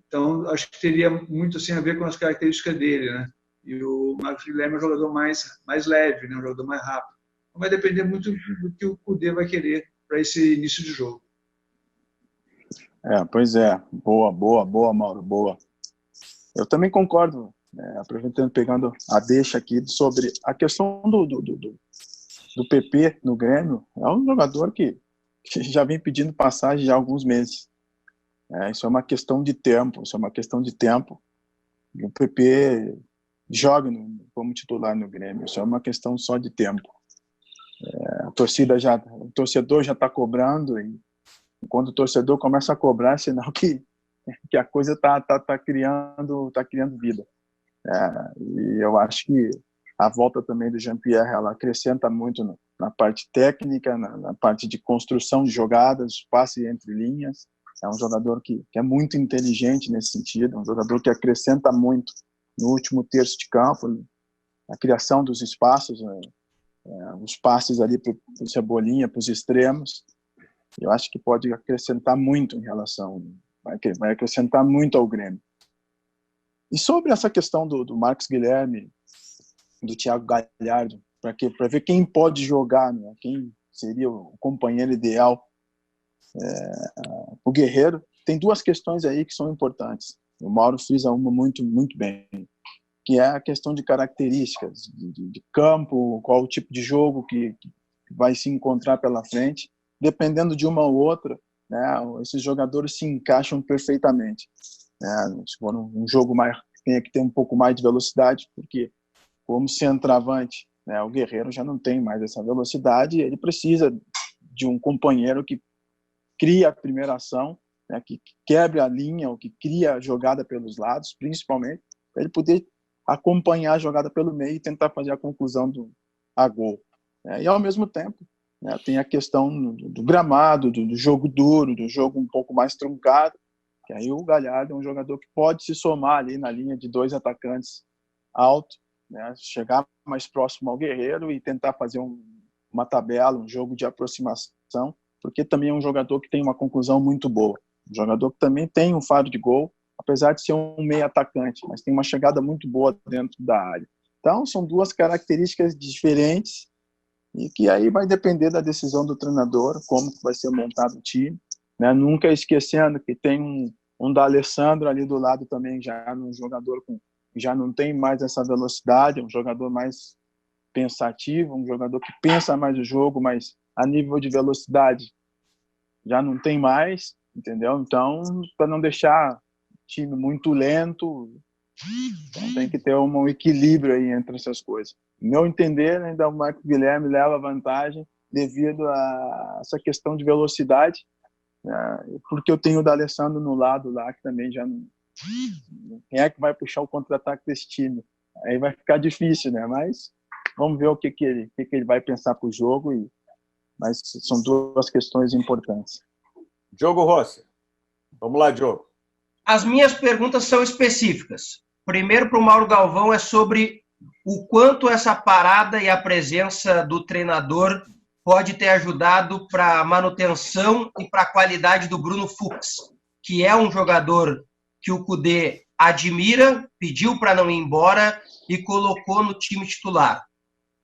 Então, acho que teria muito assim, a ver com as características dele, né? E o Marcos Guilherme é um jogador mais leve, né? Um jogador mais rápido. Então, vai depender muito do que o Cudê vai querer para esse início de jogo. Pois é. Boa, Mauro, boa. Eu também concordo, aproveitando, pegando a deixa aqui, sobre a questão do PP no Grêmio. É um jogador que já vem pedindo passagem já há alguns meses. Isso é uma questão de tempo, E o PP joga como titular no Grêmio, isso é uma questão só de tempo. O torcedor já está cobrando, e quando o torcedor começa a cobrar, é sinal que a coisa tá criando vida. E eu acho que a volta também do Jean-Pierre, ela acrescenta muito na parte técnica, na parte de construção de jogadas, passe entre linhas. É um jogador que é muito inteligente nesse sentido, um jogador que acrescenta muito no último terço de campo, a criação dos espaços, os passes ali para o Cebolinha, para os extremos. Eu acho que pode acrescentar muito em relação vai acrescentar muito ao Grêmio. E sobre essa questão do Marcos Guilherme, do Thiago Galhardo, para ver quem pode jogar, né? Quem seria o companheiro ideal, o Guerreiro, tem duas questões aí que são importantes. O Mauro frisa uma muito, muito bem, que é a questão de características de campo, qual o tipo de jogo que vai se encontrar pela frente. Dependendo de uma ou outra, né, esses jogadores se encaixam perfeitamente. Né? Se for um jogo mais, tem que ter um pouco mais de velocidade, porque como centroavante, né, o Guerreiro já não tem mais essa velocidade, ele precisa de um companheiro que cria a primeira ação, né, que quebre a linha, ou que cria a jogada pelos lados, principalmente, para ele poder acompanhar a jogada pelo meio e tentar fazer a conclusão a gol. E, ao mesmo tempo, né, tem a questão do gramado, do jogo duro, do jogo um pouco mais truncado, que aí o Galhardo é um jogador que pode se somar ali na linha de dois atacantes alto, né, chegar mais próximo ao Guerreiro e tentar fazer uma tabela, um jogo de aproximação, porque também é um jogador que tem uma conclusão muito boa. Um jogador que também tem um faro de gol, apesar de ser um meio atacante, mas tem uma chegada muito boa dentro da área. Então, são duas características diferentes e que aí vai depender da decisão do treinador, como vai ser montado o time. Né? Nunca esquecendo que tem um D'Alessandro ali do lado também, já um jogador que já não tem mais essa velocidade, um jogador mais pensativo, um jogador que pensa mais o jogo, mas a nível de velocidade já não tem mais, entendeu? Então, para não deixar o time muito lento, então tem que ter um equilíbrio aí entre essas coisas. No meu entender, ainda o Marcos Guilherme leva vantagem devido a essa questão de velocidade, né? Porque eu tenho o D'Alessandro no lado lá, que também já não... Quem é que vai puxar o contra-ataque desse time? Aí vai ficar difícil, né? Mas vamos ver o que ele vai pensar para o jogo. Mas são duas questões importantes. Diogo Rossi. Vamos lá, Diogo. As minhas perguntas são específicas. Primeiro, para o Mauro Galvão, é sobre o quanto essa parada e a presença do treinador pode ter ajudado para a manutenção e para a qualidade do Bruno Fux, que é um jogador que o Kudê admira, pediu para não ir embora e colocou no time titular.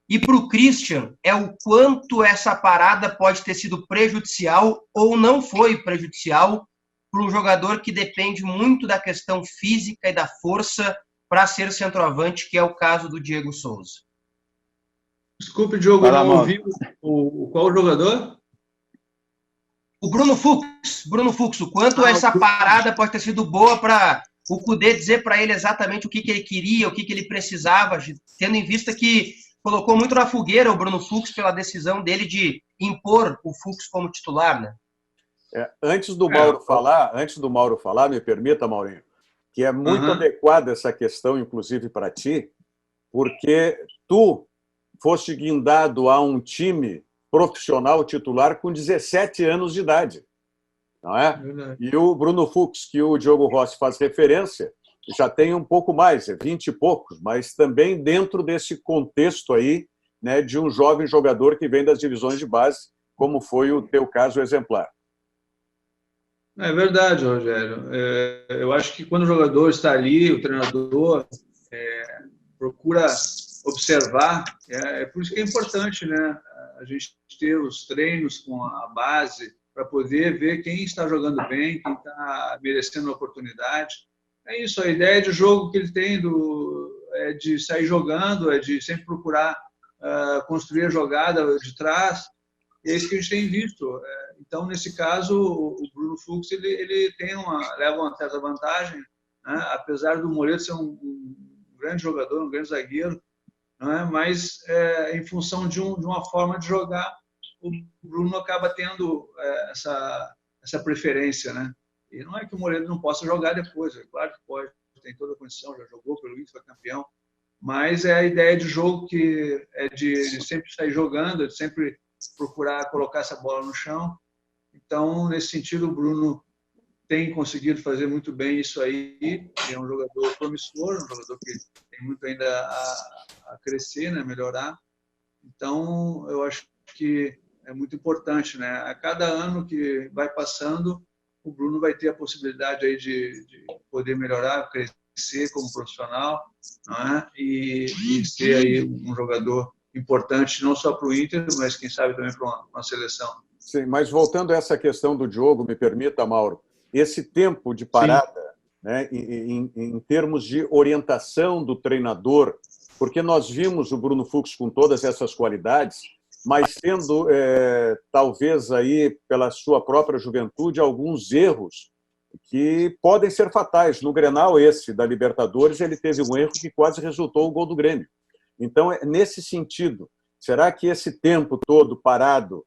E para o Christian, é o quanto essa parada pode ter sido prejudicial ou não foi prejudicial para um jogador que depende muito da questão física e da força para ser centroavante, que é o caso do Diego Souza. Desculpe, Diogo, eu não ouvi qual jogador? O Bruno Fux. Bruno Fux, o quanto essa parada pode ter sido boa para o Kudê dizer para ele exatamente o que ele queria, o que ele precisava, tendo em vista que colocou muito na fogueira o Bruno Fux pela decisão dele de impor o Fux como titular, né? Antes do Mauro falar, me permita, Maurinho, que é muito adequada essa questão, inclusive para ti, porque tu foste guindado a um time profissional titular com 17 anos de idade, não é? E o Bruno Fux, que o Diogo Rossi faz referência, já tem um pouco mais, 20 e poucos, mas também dentro desse contexto aí, né, de um jovem jogador que vem das divisões de base, como foi o teu caso exemplar. É verdade, Rogério. Eu acho que quando o jogador está ali, o treinador procura observar, por isso que é importante, né, a gente ter os treinos com a base para poder ver quem está jogando bem, quem está merecendo a oportunidade. É isso, a ideia de jogo que ele tem é de sair jogando, é de sempre procurar construir a jogada de trás. É isso que a gente tem visto. Então, nesse caso, o Bruno Fux ele leva uma certa vantagem, né? Apesar do Moledo ser um grande jogador, um grande zagueiro, né? Mas em função de uma forma de jogar, o Bruno acaba tendo essa preferência, né? E não é que o Moledo não possa jogar depois, é claro que pode, tem toda a condição, já jogou pelo Inter, foi campeão, mas é a ideia de jogo que é de sempre sair jogando, de sempre procurar colocar essa bola no chão. Então, nesse sentido, o Bruno tem conseguido fazer muito bem isso aí. É um jogador promissor, um jogador que tem muito ainda a crescer, né, melhorar. Então, eu acho que é muito importante, né? A cada ano que vai passando, o Bruno vai ter a possibilidade aí de poder melhorar, crescer como profissional, não é? E ser aí um jogador importante não só para o Inter, mas quem sabe também para uma seleção. Sim, mas voltando a essa questão do Diogo, me permita, Mauro, esse tempo de parada, né, em termos de orientação do treinador, porque nós vimos o Bruno Fux com todas essas qualidades, mas tendo, talvez, aí, pela sua própria juventude, alguns erros que podem ser fatais. No Grenal, esse da Libertadores, ele teve um erro que quase resultou o gol do Grêmio. Então, nesse sentido, será que esse tempo todo parado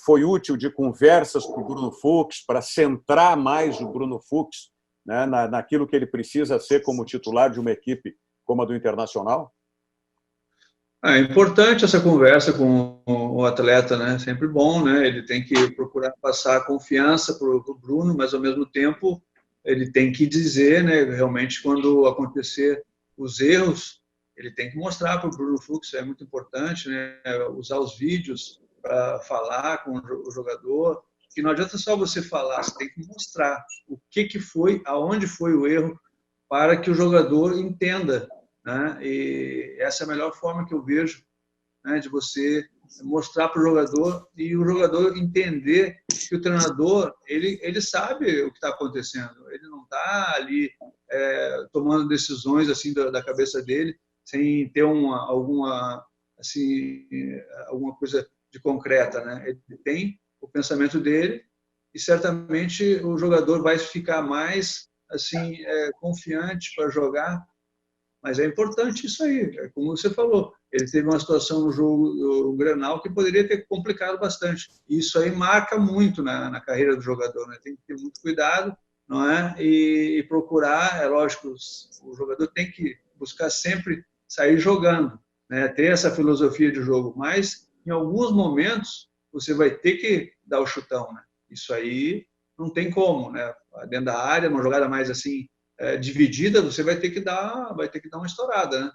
foi útil de conversas com o Bruno Fux, para centrar mais o Bruno Fux, né, naquilo que ele precisa ser como titular de uma equipe como a do Internacional? É importante essa conversa com o atleta, né? Sempre bom, né? Ele tem que procurar passar confiança para o Bruno, mas ao mesmo tempo ele tem que dizer, né? Realmente quando acontecer os erros, ele tem que mostrar para o Bruno Fux, é muito importante, né? Usar os vídeos para falar com o jogador, que não adianta só você falar, você tem que mostrar o que foi, aonde foi o erro, para que o jogador entenda, né? E essa é a melhor forma que eu vejo, né, de você mostrar para o jogador e o jogador entender que o treinador ele sabe o que está acontecendo, ele não está ali tomando decisões assim da cabeça dele sem ter alguma coisa de concreta, né? Ele tem o pensamento dele e certamente o jogador vai ficar mais assim confiante para jogar. Mas é importante isso aí, como você falou. Ele teve uma situação no jogo do Grenal que poderia ter complicado bastante. Isso aí marca muito na carreira do jogador, né? Tem que ter muito cuidado, não é? E procurar, é lógico, o jogador tem que buscar sempre sair jogando, né? Ter essa filosofia de jogo. Mas, em alguns momentos, você vai ter que dar o chutão, né? Isso aí não tem como, né? Dentro da área, uma jogada mais assim, dividida, você vai ter que dar uma estourada, né?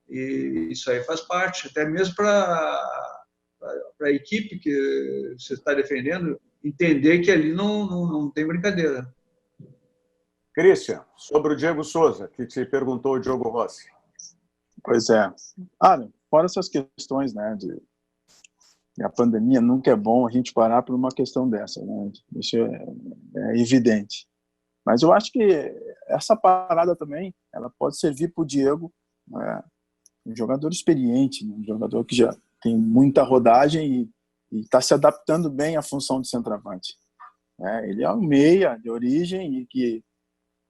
E isso aí faz parte, até mesmo para a equipe que você está defendendo entender que ali não tem brincadeira. Christian, sobre o Diego Souza, que te perguntou o Diogo Rossi. Pois é. Fora essas questões, né, a pandemia, nunca é bom a gente parar por uma questão dessa, né? Isso é evidente. Mas eu acho que essa parada também, ela pode servir para o Diego, né? Um jogador experiente, um jogador que já tem muita rodagem e está se adaptando bem à função de centroavante. Ele é um meia de origem e que,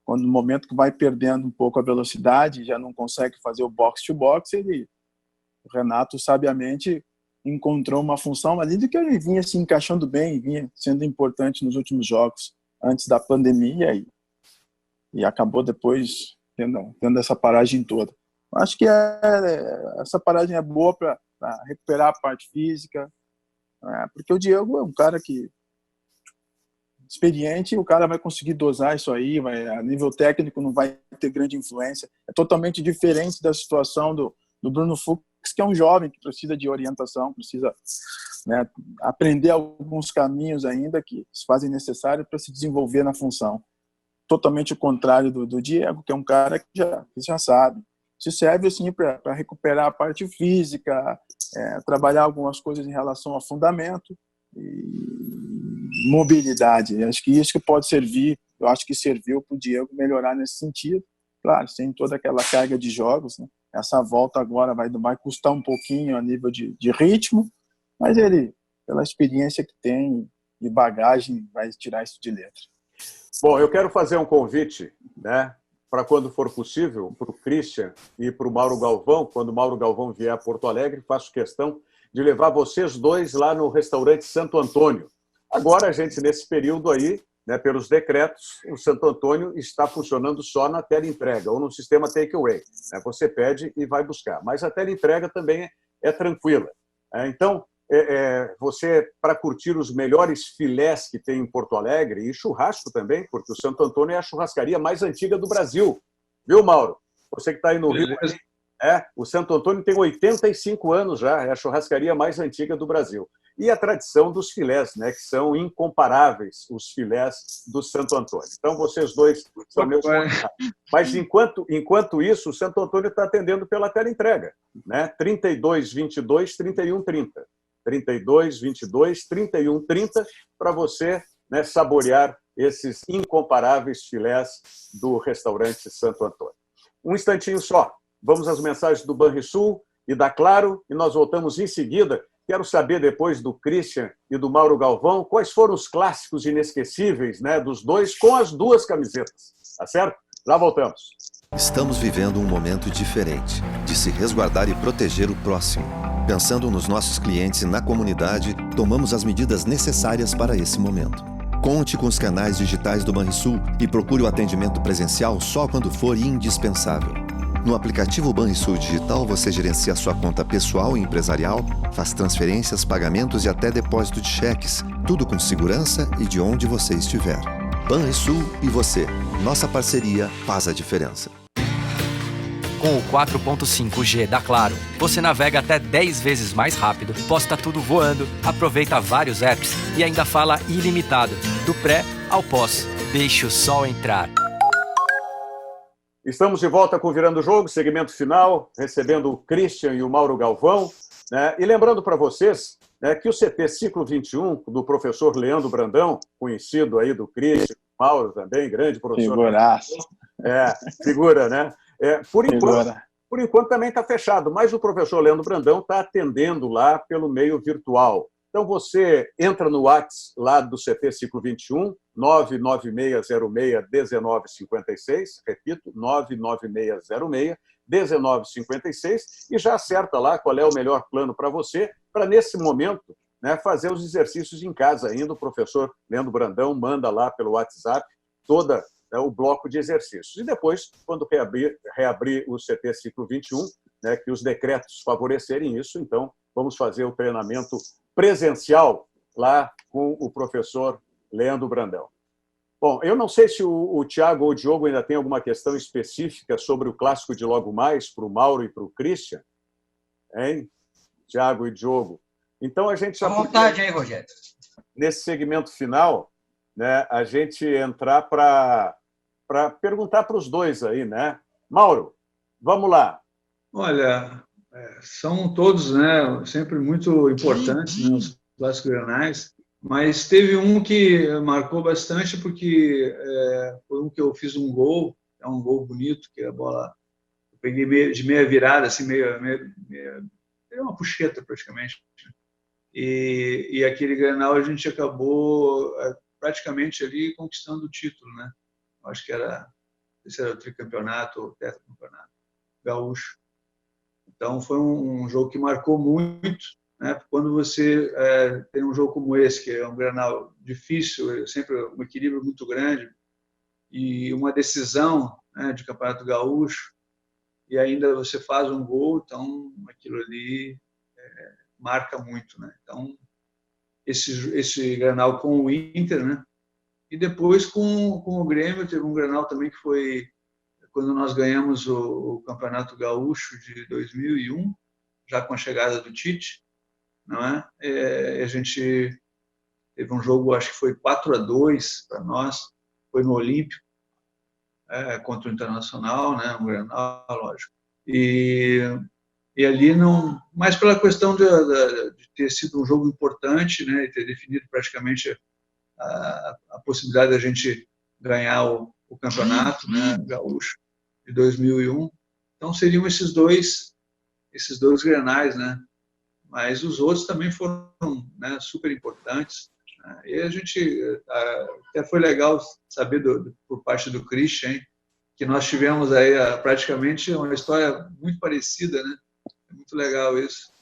quando no momento que vai perdendo um pouco a velocidade, já não consegue fazer o box-to-box, o Renato sabiamente encontrou uma função ali de que ele vinha se encaixando bem, vinha sendo importante nos últimos jogos, antes da pandemia, e acabou depois tendo essa paragem toda. Acho que essa paragem é boa para recuperar a parte física, porque o Diego é um cara que experiente, o cara vai conseguir dosar isso aí, a nível técnico não vai ter grande influência. É totalmente diferente da situação do Bruno Fux, que é um jovem que precisa de orientação, precisa, né, aprender alguns caminhos ainda que se fazem necessários para se desenvolver na função. Totalmente o contrário do Diego, que é um cara que já sabe. Se serve assim para recuperar a parte física, trabalhar algumas coisas em relação ao fundamento e mobilidade. Acho que isso que pode servir, eu acho que serviu para o Diego melhorar nesse sentido. Claro, sem toda aquela carga de jogos, né? Essa volta agora vai custar um pouquinho a nível de ritmo, mas ele, pela experiência que tem e bagagem, vai tirar isso de letra. Bom, eu quero fazer um convite, né, para quando for possível, para o Christian e para o Mauro Galvão. Quando o Mauro Galvão vier a Porto Alegre, faço questão de levar vocês dois lá no restaurante Santo Antônio. Agora, gente, nesse período aí, né, pelos decretos, o Santo Antônio está funcionando só na teleentrega ou no sistema takeaway. Você pede e vai buscar. Mas a teleentrega também é tranquila. Então, você, para curtir os melhores filés que tem em Porto Alegre, e churrasco também, porque o Santo Antônio é a churrascaria mais antiga do Brasil. Viu, Mauro? Você que está aí no Rio, o Santo Antônio tem 85 anos já, é a churrascaria mais antiga do Brasil. e a tradição dos filés, né, que são incomparáveis, os filés do Santo Antônio. Então, vocês dois são meus convidados. Mas, enquanto isso, o Santo Antônio está atendendo pela teleentrega, né? 3222 3130. 3222 3130, para você, né, saborear esses incomparáveis filés do restaurante Santo Antônio. Um instantinho só. Vamos às mensagens do Banrisul e da Claro, e nós voltamos em seguida. Quero saber, depois do Christian e do Mauro Galvão, quais foram os clássicos inesquecíveis, né, dos dois, com as duas camisetas. Tá certo? Já voltamos. Estamos vivendo um momento diferente, de se resguardar e proteger o próximo. Pensando nos nossos clientes e na comunidade, tomamos as medidas necessárias para esse momento. Conte com os canais digitais do Banrisul e procure o atendimento presencial só quando for indispensável. No aplicativo Banrisul Digital, você gerencia sua conta pessoal e empresarial, faz transferências, pagamentos e até depósito de cheques, tudo com segurança e de onde você estiver. Banrisul e você. Nossa parceria faz a diferença. Com o 4.5G da Claro, você navega até 10 vezes mais rápido, posta tudo voando, aproveita vários apps e ainda fala ilimitado, do pré ao pós. Deixe o sol entrar. Estamos de volta com o Virando o Jogo, segmento final, recebendo o Christian e o Mauro Galvão, né? E lembrando para vocês, né, que o CT Ciclo 21, do professor Leandro Brandão, conhecido aí do Christian, Mauro também, grande professor. Figuraço. Figura, né? Por enquanto também está fechado, mas o professor Leandro Brandão está atendendo lá pelo meio virtual. Então você entra no WhatsApp lá do CT Ciclo 21, 99606-1956, repito, 99606-1956, e já acerta lá qual é o melhor plano para você, para nesse momento, né, fazer os exercícios em casa ainda. O professor Leandro Brandão manda lá pelo WhatsApp o bloco de exercícios. E depois, quando reabrir o CT Ciclo 21, né, que os decretos favorecerem isso, então vamos fazer o treinamento presencial lá com o professor Leandro Brandão. Bom, eu não sei se o Thiago ou o Diogo ainda tem alguma questão específica sobre o clássico de logo mais, para o Mauro e para o Christian. Hein? Thiago e Diogo. Então, a gente já... À vontade aí, Rogério. Nesse segmento final, né, a gente entrar para perguntar para os dois aí, né? Mauro, vamos lá. Olha, são todos, né, sempre muito importantes, né, os clássicos grenais, mas teve um que marcou bastante porque foi um que eu fiz um gol, é um gol bonito, que a bola eu peguei de meia virada, assim, meia uma puxeta praticamente. E aquele Grenal a gente acabou praticamente ali conquistando o título, né? Acho que esse era o tricampeonato ou tetracampeonato gaúcho. Então, foi um jogo que marcou muito, né? Quando você tem um jogo como esse, que é um Grenal difícil, sempre um equilíbrio muito grande, e uma decisão, né, de Campeonato Gaúcho, e ainda você faz um gol, então aquilo ali marca muito, né? Então, esse Grenal com o Inter, né? E depois com o Grêmio, teve um Grenal também que foi quando nós ganhamos o Campeonato Gaúcho de 2001, já com a chegada do Tite, não é? A gente teve um jogo, acho que foi 4-2 para nós, foi no Olímpico, contra o Internacional, né? Um Grenal, lógico. E ali não, mais pela questão de ter sido um jogo importante, né? E ter definido praticamente a possibilidade da gente ganhar o campeonato, né, gaúcho de 2001. Então seriam esses dois Grenais, né? Mas os outros também foram, né, super importantes. Né? E a gente até foi legal saber por parte do Christian, hein, que nós tivemos aí praticamente uma história muito parecida, né? É muito legal isso.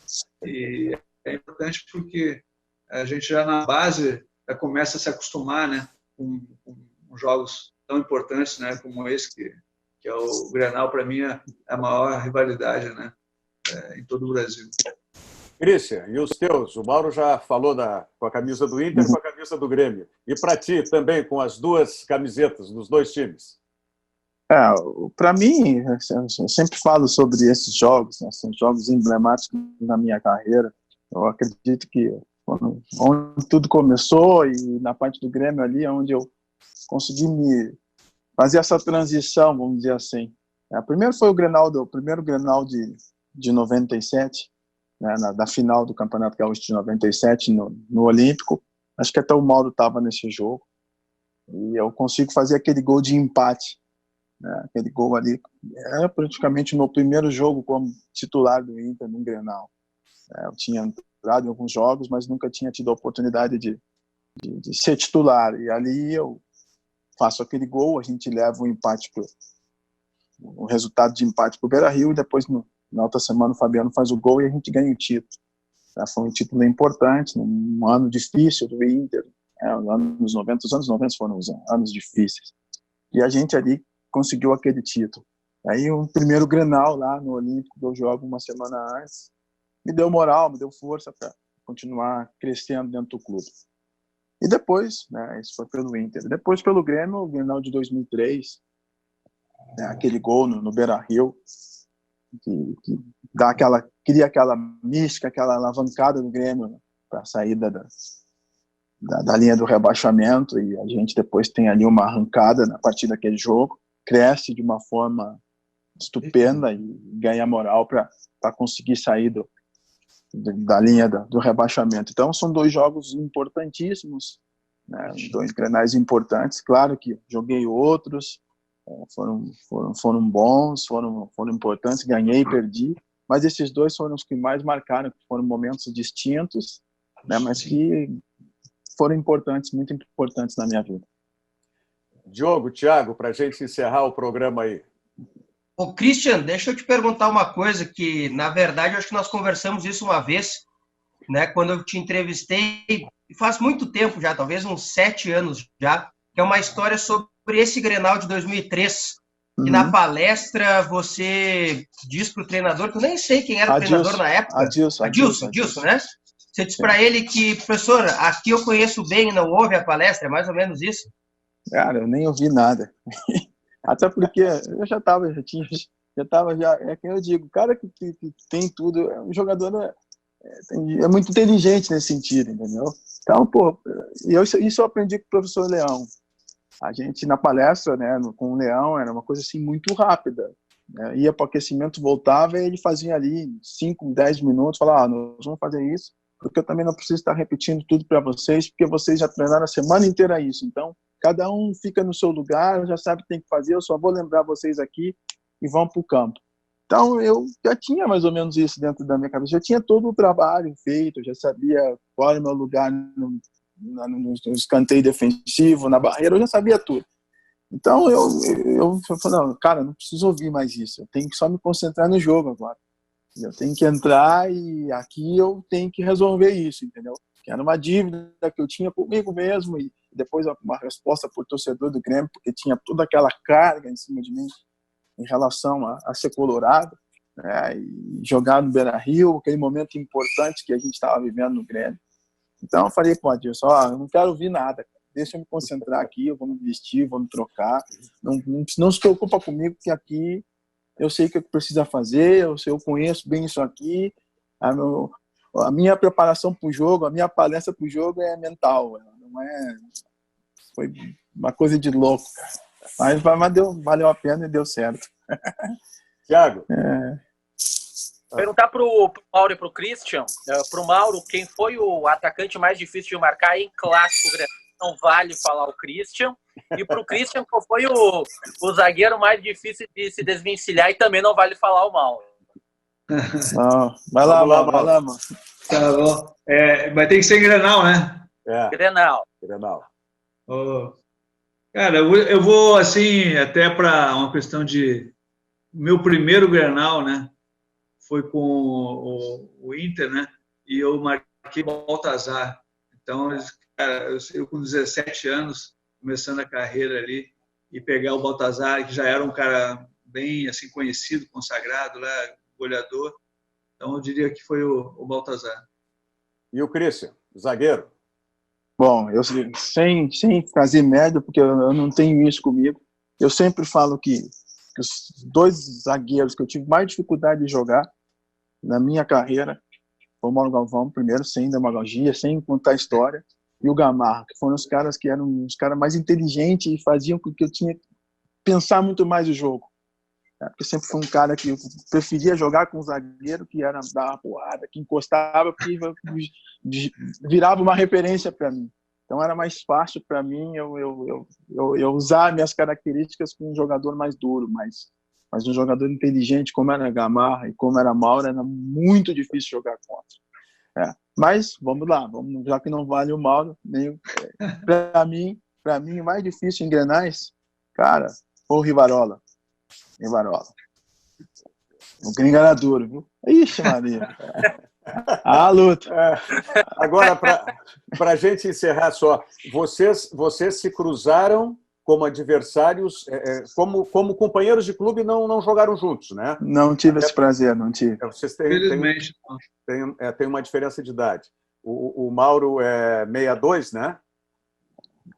E é importante porque a gente já na base já começa a se acostumar, né, com jogos tão importantes, né, como esse, que é o Grenal. Para mim é a maior rivalidade, né, em todo o Brasil. Christian, e os teus? O Mauro já falou com a camisa do Inter e com a camisa do Grêmio. E para ti também, com as duas camisetas dos dois times? Para mim, eu sempre falo sobre esses jogos, né, são jogos emblemáticos na minha carreira. Eu acredito que onde tudo começou, e na parte do Grêmio ali, onde eu consegui me fazer essa transição, vamos dizer assim. Primeiro foi o primeiro Grenal de 97, né, da final do Campeonato Gaúcho de 97 no Olímpico. Acho que até o Mauro estava nesse jogo. E eu consigo fazer aquele gol de empate, né, aquele gol ali. Era praticamente o meu primeiro jogo como titular do Inter no Grenal. Eu tinha entrado em alguns jogos, mas nunca tinha tido a oportunidade de ser titular. E ali eu faço aquele gol, a gente leva o resultado de empate para o Beira-Rio, e depois na outra semana o Fabiano faz o gol e a gente ganha o título. Foi um título importante, num ano difícil do Inter. Os anos 90 foram os anos difíceis. E a gente ali conseguiu aquele título. Aí o primeiro Grenal lá no Olímpico, que eu jogo uma semana antes, me deu moral, me deu força para continuar crescendo dentro do clube. E depois, né, isso foi pelo Inter. Depois pelo Grêmio, o Grenal de 2003, né, aquele gol no Beira-Rio, que cria aquela mística, aquela alavancada do Grêmio para a saída da linha do rebaixamento, e a gente depois tem ali uma arrancada a partir daquele jogo, cresce de uma forma estupenda e ganha moral para conseguir sair da linha do rebaixamento. Então são dois jogos importantíssimos, né, dois Grenais importantes. Claro que joguei outros, foram bons, foram importantes, ganhei e perdi, mas esses dois foram os que mais marcaram, que foram momentos distintos, né, mas que foram importantes, muito importantes na minha vida. Diogo, Thiago, para a gente encerrar o programa aí. Ô, Christian, deixa eu te perguntar uma coisa que, na verdade, eu acho que nós conversamos isso uma vez, né, quando eu te entrevistei, faz muito tempo já, talvez uns 7 anos já, que é uma história sobre esse Grenal de 2003, que na palestra você diz para o treinador, que eu nem sei quem era o treinador na época. Adilson, né? Você disse para ele que, professor, aqui eu conheço bem, não ouve a palestra, é mais ou menos isso? Cara, eu nem ouvi nada. Até porque eu já estava, é que eu digo, o cara que tem tudo, o jogador é muito inteligente nesse sentido, entendeu? Então, isso eu aprendi com o professor Leão. A gente, na palestra, né, com o Leão, era uma coisa assim muito rápida, né? Ia para o aquecimento, voltava, e ele fazia ali 5, 10 minutos, falava, nós vamos fazer isso, porque eu também não preciso estar repetindo tudo para vocês, porque vocês já treinaram a semana inteira isso. Então, cada um fica no seu lugar, já sabe o que tem que fazer, eu só vou lembrar vocês aqui e vão para o campo. Então, eu já tinha mais ou menos isso dentro da minha cabeça, já tinha todo o trabalho feito, eu já sabia qual era o meu lugar no escanteio defensivo, na barreira, eu já sabia tudo. Então, eu falei, não, cara, não preciso ouvir mais isso, eu tenho que só me concentrar no jogo agora. Eu tenho que entrar e aqui eu tenho que resolver isso, entendeu? Que era uma dívida que eu tinha comigo mesmo, e depois uma resposta por torcedor do Grêmio, porque tinha toda aquela carga em cima de mim em relação a ser colorado, né, e jogar no Beira-Rio, aquele momento importante que a gente estava vivendo no Grêmio. Então eu falei com o Adilson, eu não quero ouvir nada, cara. Deixa eu me concentrar aqui, eu vou me vestir, vou me trocar, não se preocupa comigo, que aqui eu sei o que precisa fazer, eu conheço bem isso aqui, a minha preparação para o jogo, a minha palestra para o jogo é mental, não é... Foi uma coisa de louco, cara. Mas valeu a pena e deu certo. Thiago? Perguntar para o Mauro e para o Christian. Para o Mauro, quem foi o atacante mais difícil de marcar em clássico Grenal? Não vale falar o Christian. E para o Christian, qual foi o zagueiro mais difícil de se desvencilhar? E também não vale falar o Mauro. Vai lá, mano. Tá bom. Vai ter que ser Grenal, né? Grenal. Cara, eu vou, assim, até para uma questão de... Meu primeiro Grenal, né? Foi com o Inter, né? E eu marquei o Baltazar. Então, cara, eu com 17 anos, começando a carreira ali, e pegar o Baltazar, que já era um cara bem assim conhecido, consagrado, lá, goleador. Então, eu diria que foi o Baltazar. E o Christian, zagueiro? Bom, eu sem fazer média, porque eu não tenho isso comigo, eu sempre falo que os dois zagueiros que eu tive mais dificuldade de jogar na minha carreira Foi o Mauro Galvão primeiro, sem demagogia, sem contar história, e o Gamarra, que foram os caras que eram os caras mais inteligentes e faziam com que eu tinha que pensar muito mais o jogo. Porque sempre fui um cara que eu preferia jogar com um zagueiro que era dar uma porrada, que encostava, porque virava uma referência para mim. Então era mais fácil para mim eu usar minhas características com um jogador mais duro, mas um jogador inteligente, como era Gamarra e como era Mauro, era muito difícil jogar contra. Mas vamos lá, já que não vale o Mauro, para mim o mais difícil em Grenais, cara, foi o Rivarola. O gringo era duro, viu? Ixi, Maria. A luta. Agora, para a gente encerrar só, vocês se cruzaram como adversários, como companheiros de clube, não jogaram juntos, né? Não tive esse prazer, não tive. Vocês têm uma diferença de idade. O Mauro é 62, né?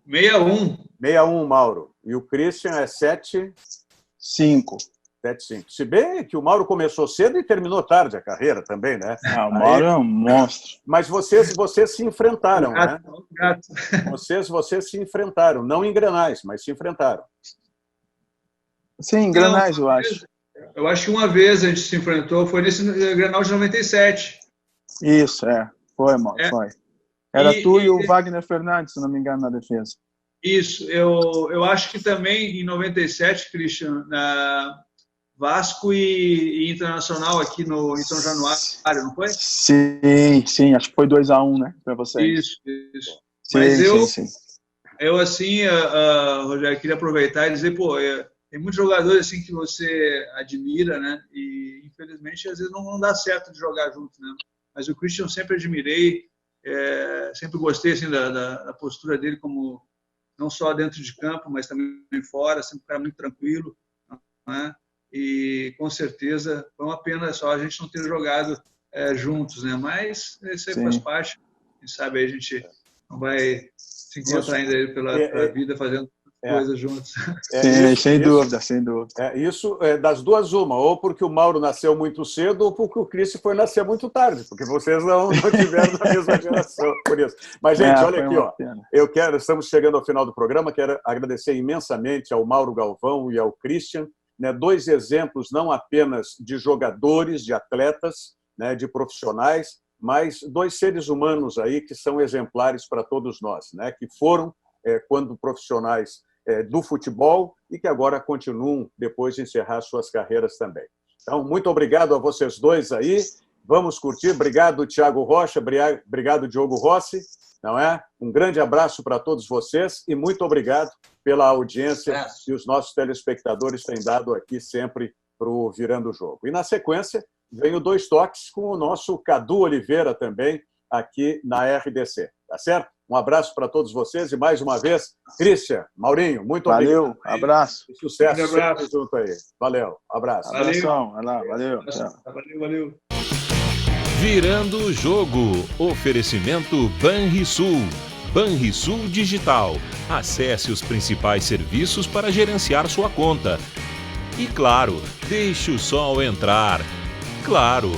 61, Mauro. E o Christian é 5. 7-5. Se bem que o Mauro começou cedo e terminou tarde a carreira também, né? O Mauro é um monstro. Mas vocês se enfrentaram, né? Vocês se enfrentaram, não em Grenais, mas se enfrentaram. Sim, em Grenais, eu acho. Eu acho que uma vez a gente se enfrentou, foi nesse Grenal de 97. Isso, foi, Mauro, foi. Era tu e o Wagner Fernandes, se não me engano, na defesa. Isso, eu acho que também em 97, Christian, Vasco e Internacional aqui em São Januário, não foi? Sim, acho que foi 2-1, né, para vocês. Isso. Sim, Mas sim. Eu assim, Rogério, queria aproveitar e dizer, tem muitos jogadores assim que você admira, né, e infelizmente às vezes não dá certo de jogar junto, né, mas o Christian eu sempre admirei, sempre gostei assim da postura dele, como não só dentro de campo, mas também fora, sempre um cara muito tranquilo, né? E com certeza foi uma pena só a gente não ter jogado juntos, né? Mas isso aí faz parte. Quem sabe aí a gente não vai se encontrar ainda aí pela vida fazendo coisas juntos. Sem dúvida. Isso é das duas uma, ou porque o Mauro nasceu muito cedo, ou porque o Christian foi nascer muito tarde, porque vocês não tiveram da mesma geração, por isso. Mas, gente, olha aqui, estamos chegando ao final do programa, quero agradecer imensamente ao Mauro Galvão e ao Christian, né, 2 exemplos não apenas de jogadores, de atletas, né, de profissionais, mas 2 seres humanos aí que são exemplares para todos nós, né, que foram, quando profissionais do futebol e que agora continuam depois de encerrar suas carreiras também. Então, muito obrigado a vocês 2 aí. Vamos curtir. Obrigado, Thiago Rocha. Obrigado, Diogo Rossi. Não é? Um grande abraço para todos vocês e muito obrigado pela audiência que os nossos telespectadores têm dado aqui sempre para o Virando o Jogo. E, na sequência, vem o 2 Toques com o nosso Cadu Oliveira também aqui na RDC. Tá certo? Um abraço para todos vocês e, mais uma vez, Christian, Maurinho, muito obrigado. Valeu, abraço. E sucesso sempre junto aí. Valeu, abraço. Abração, valeu. Valeu. Virando o Jogo. Oferecimento Banrisul. Banrisul Digital. Acesse os principais serviços para gerenciar sua conta. E claro, deixe o sol entrar. Claro,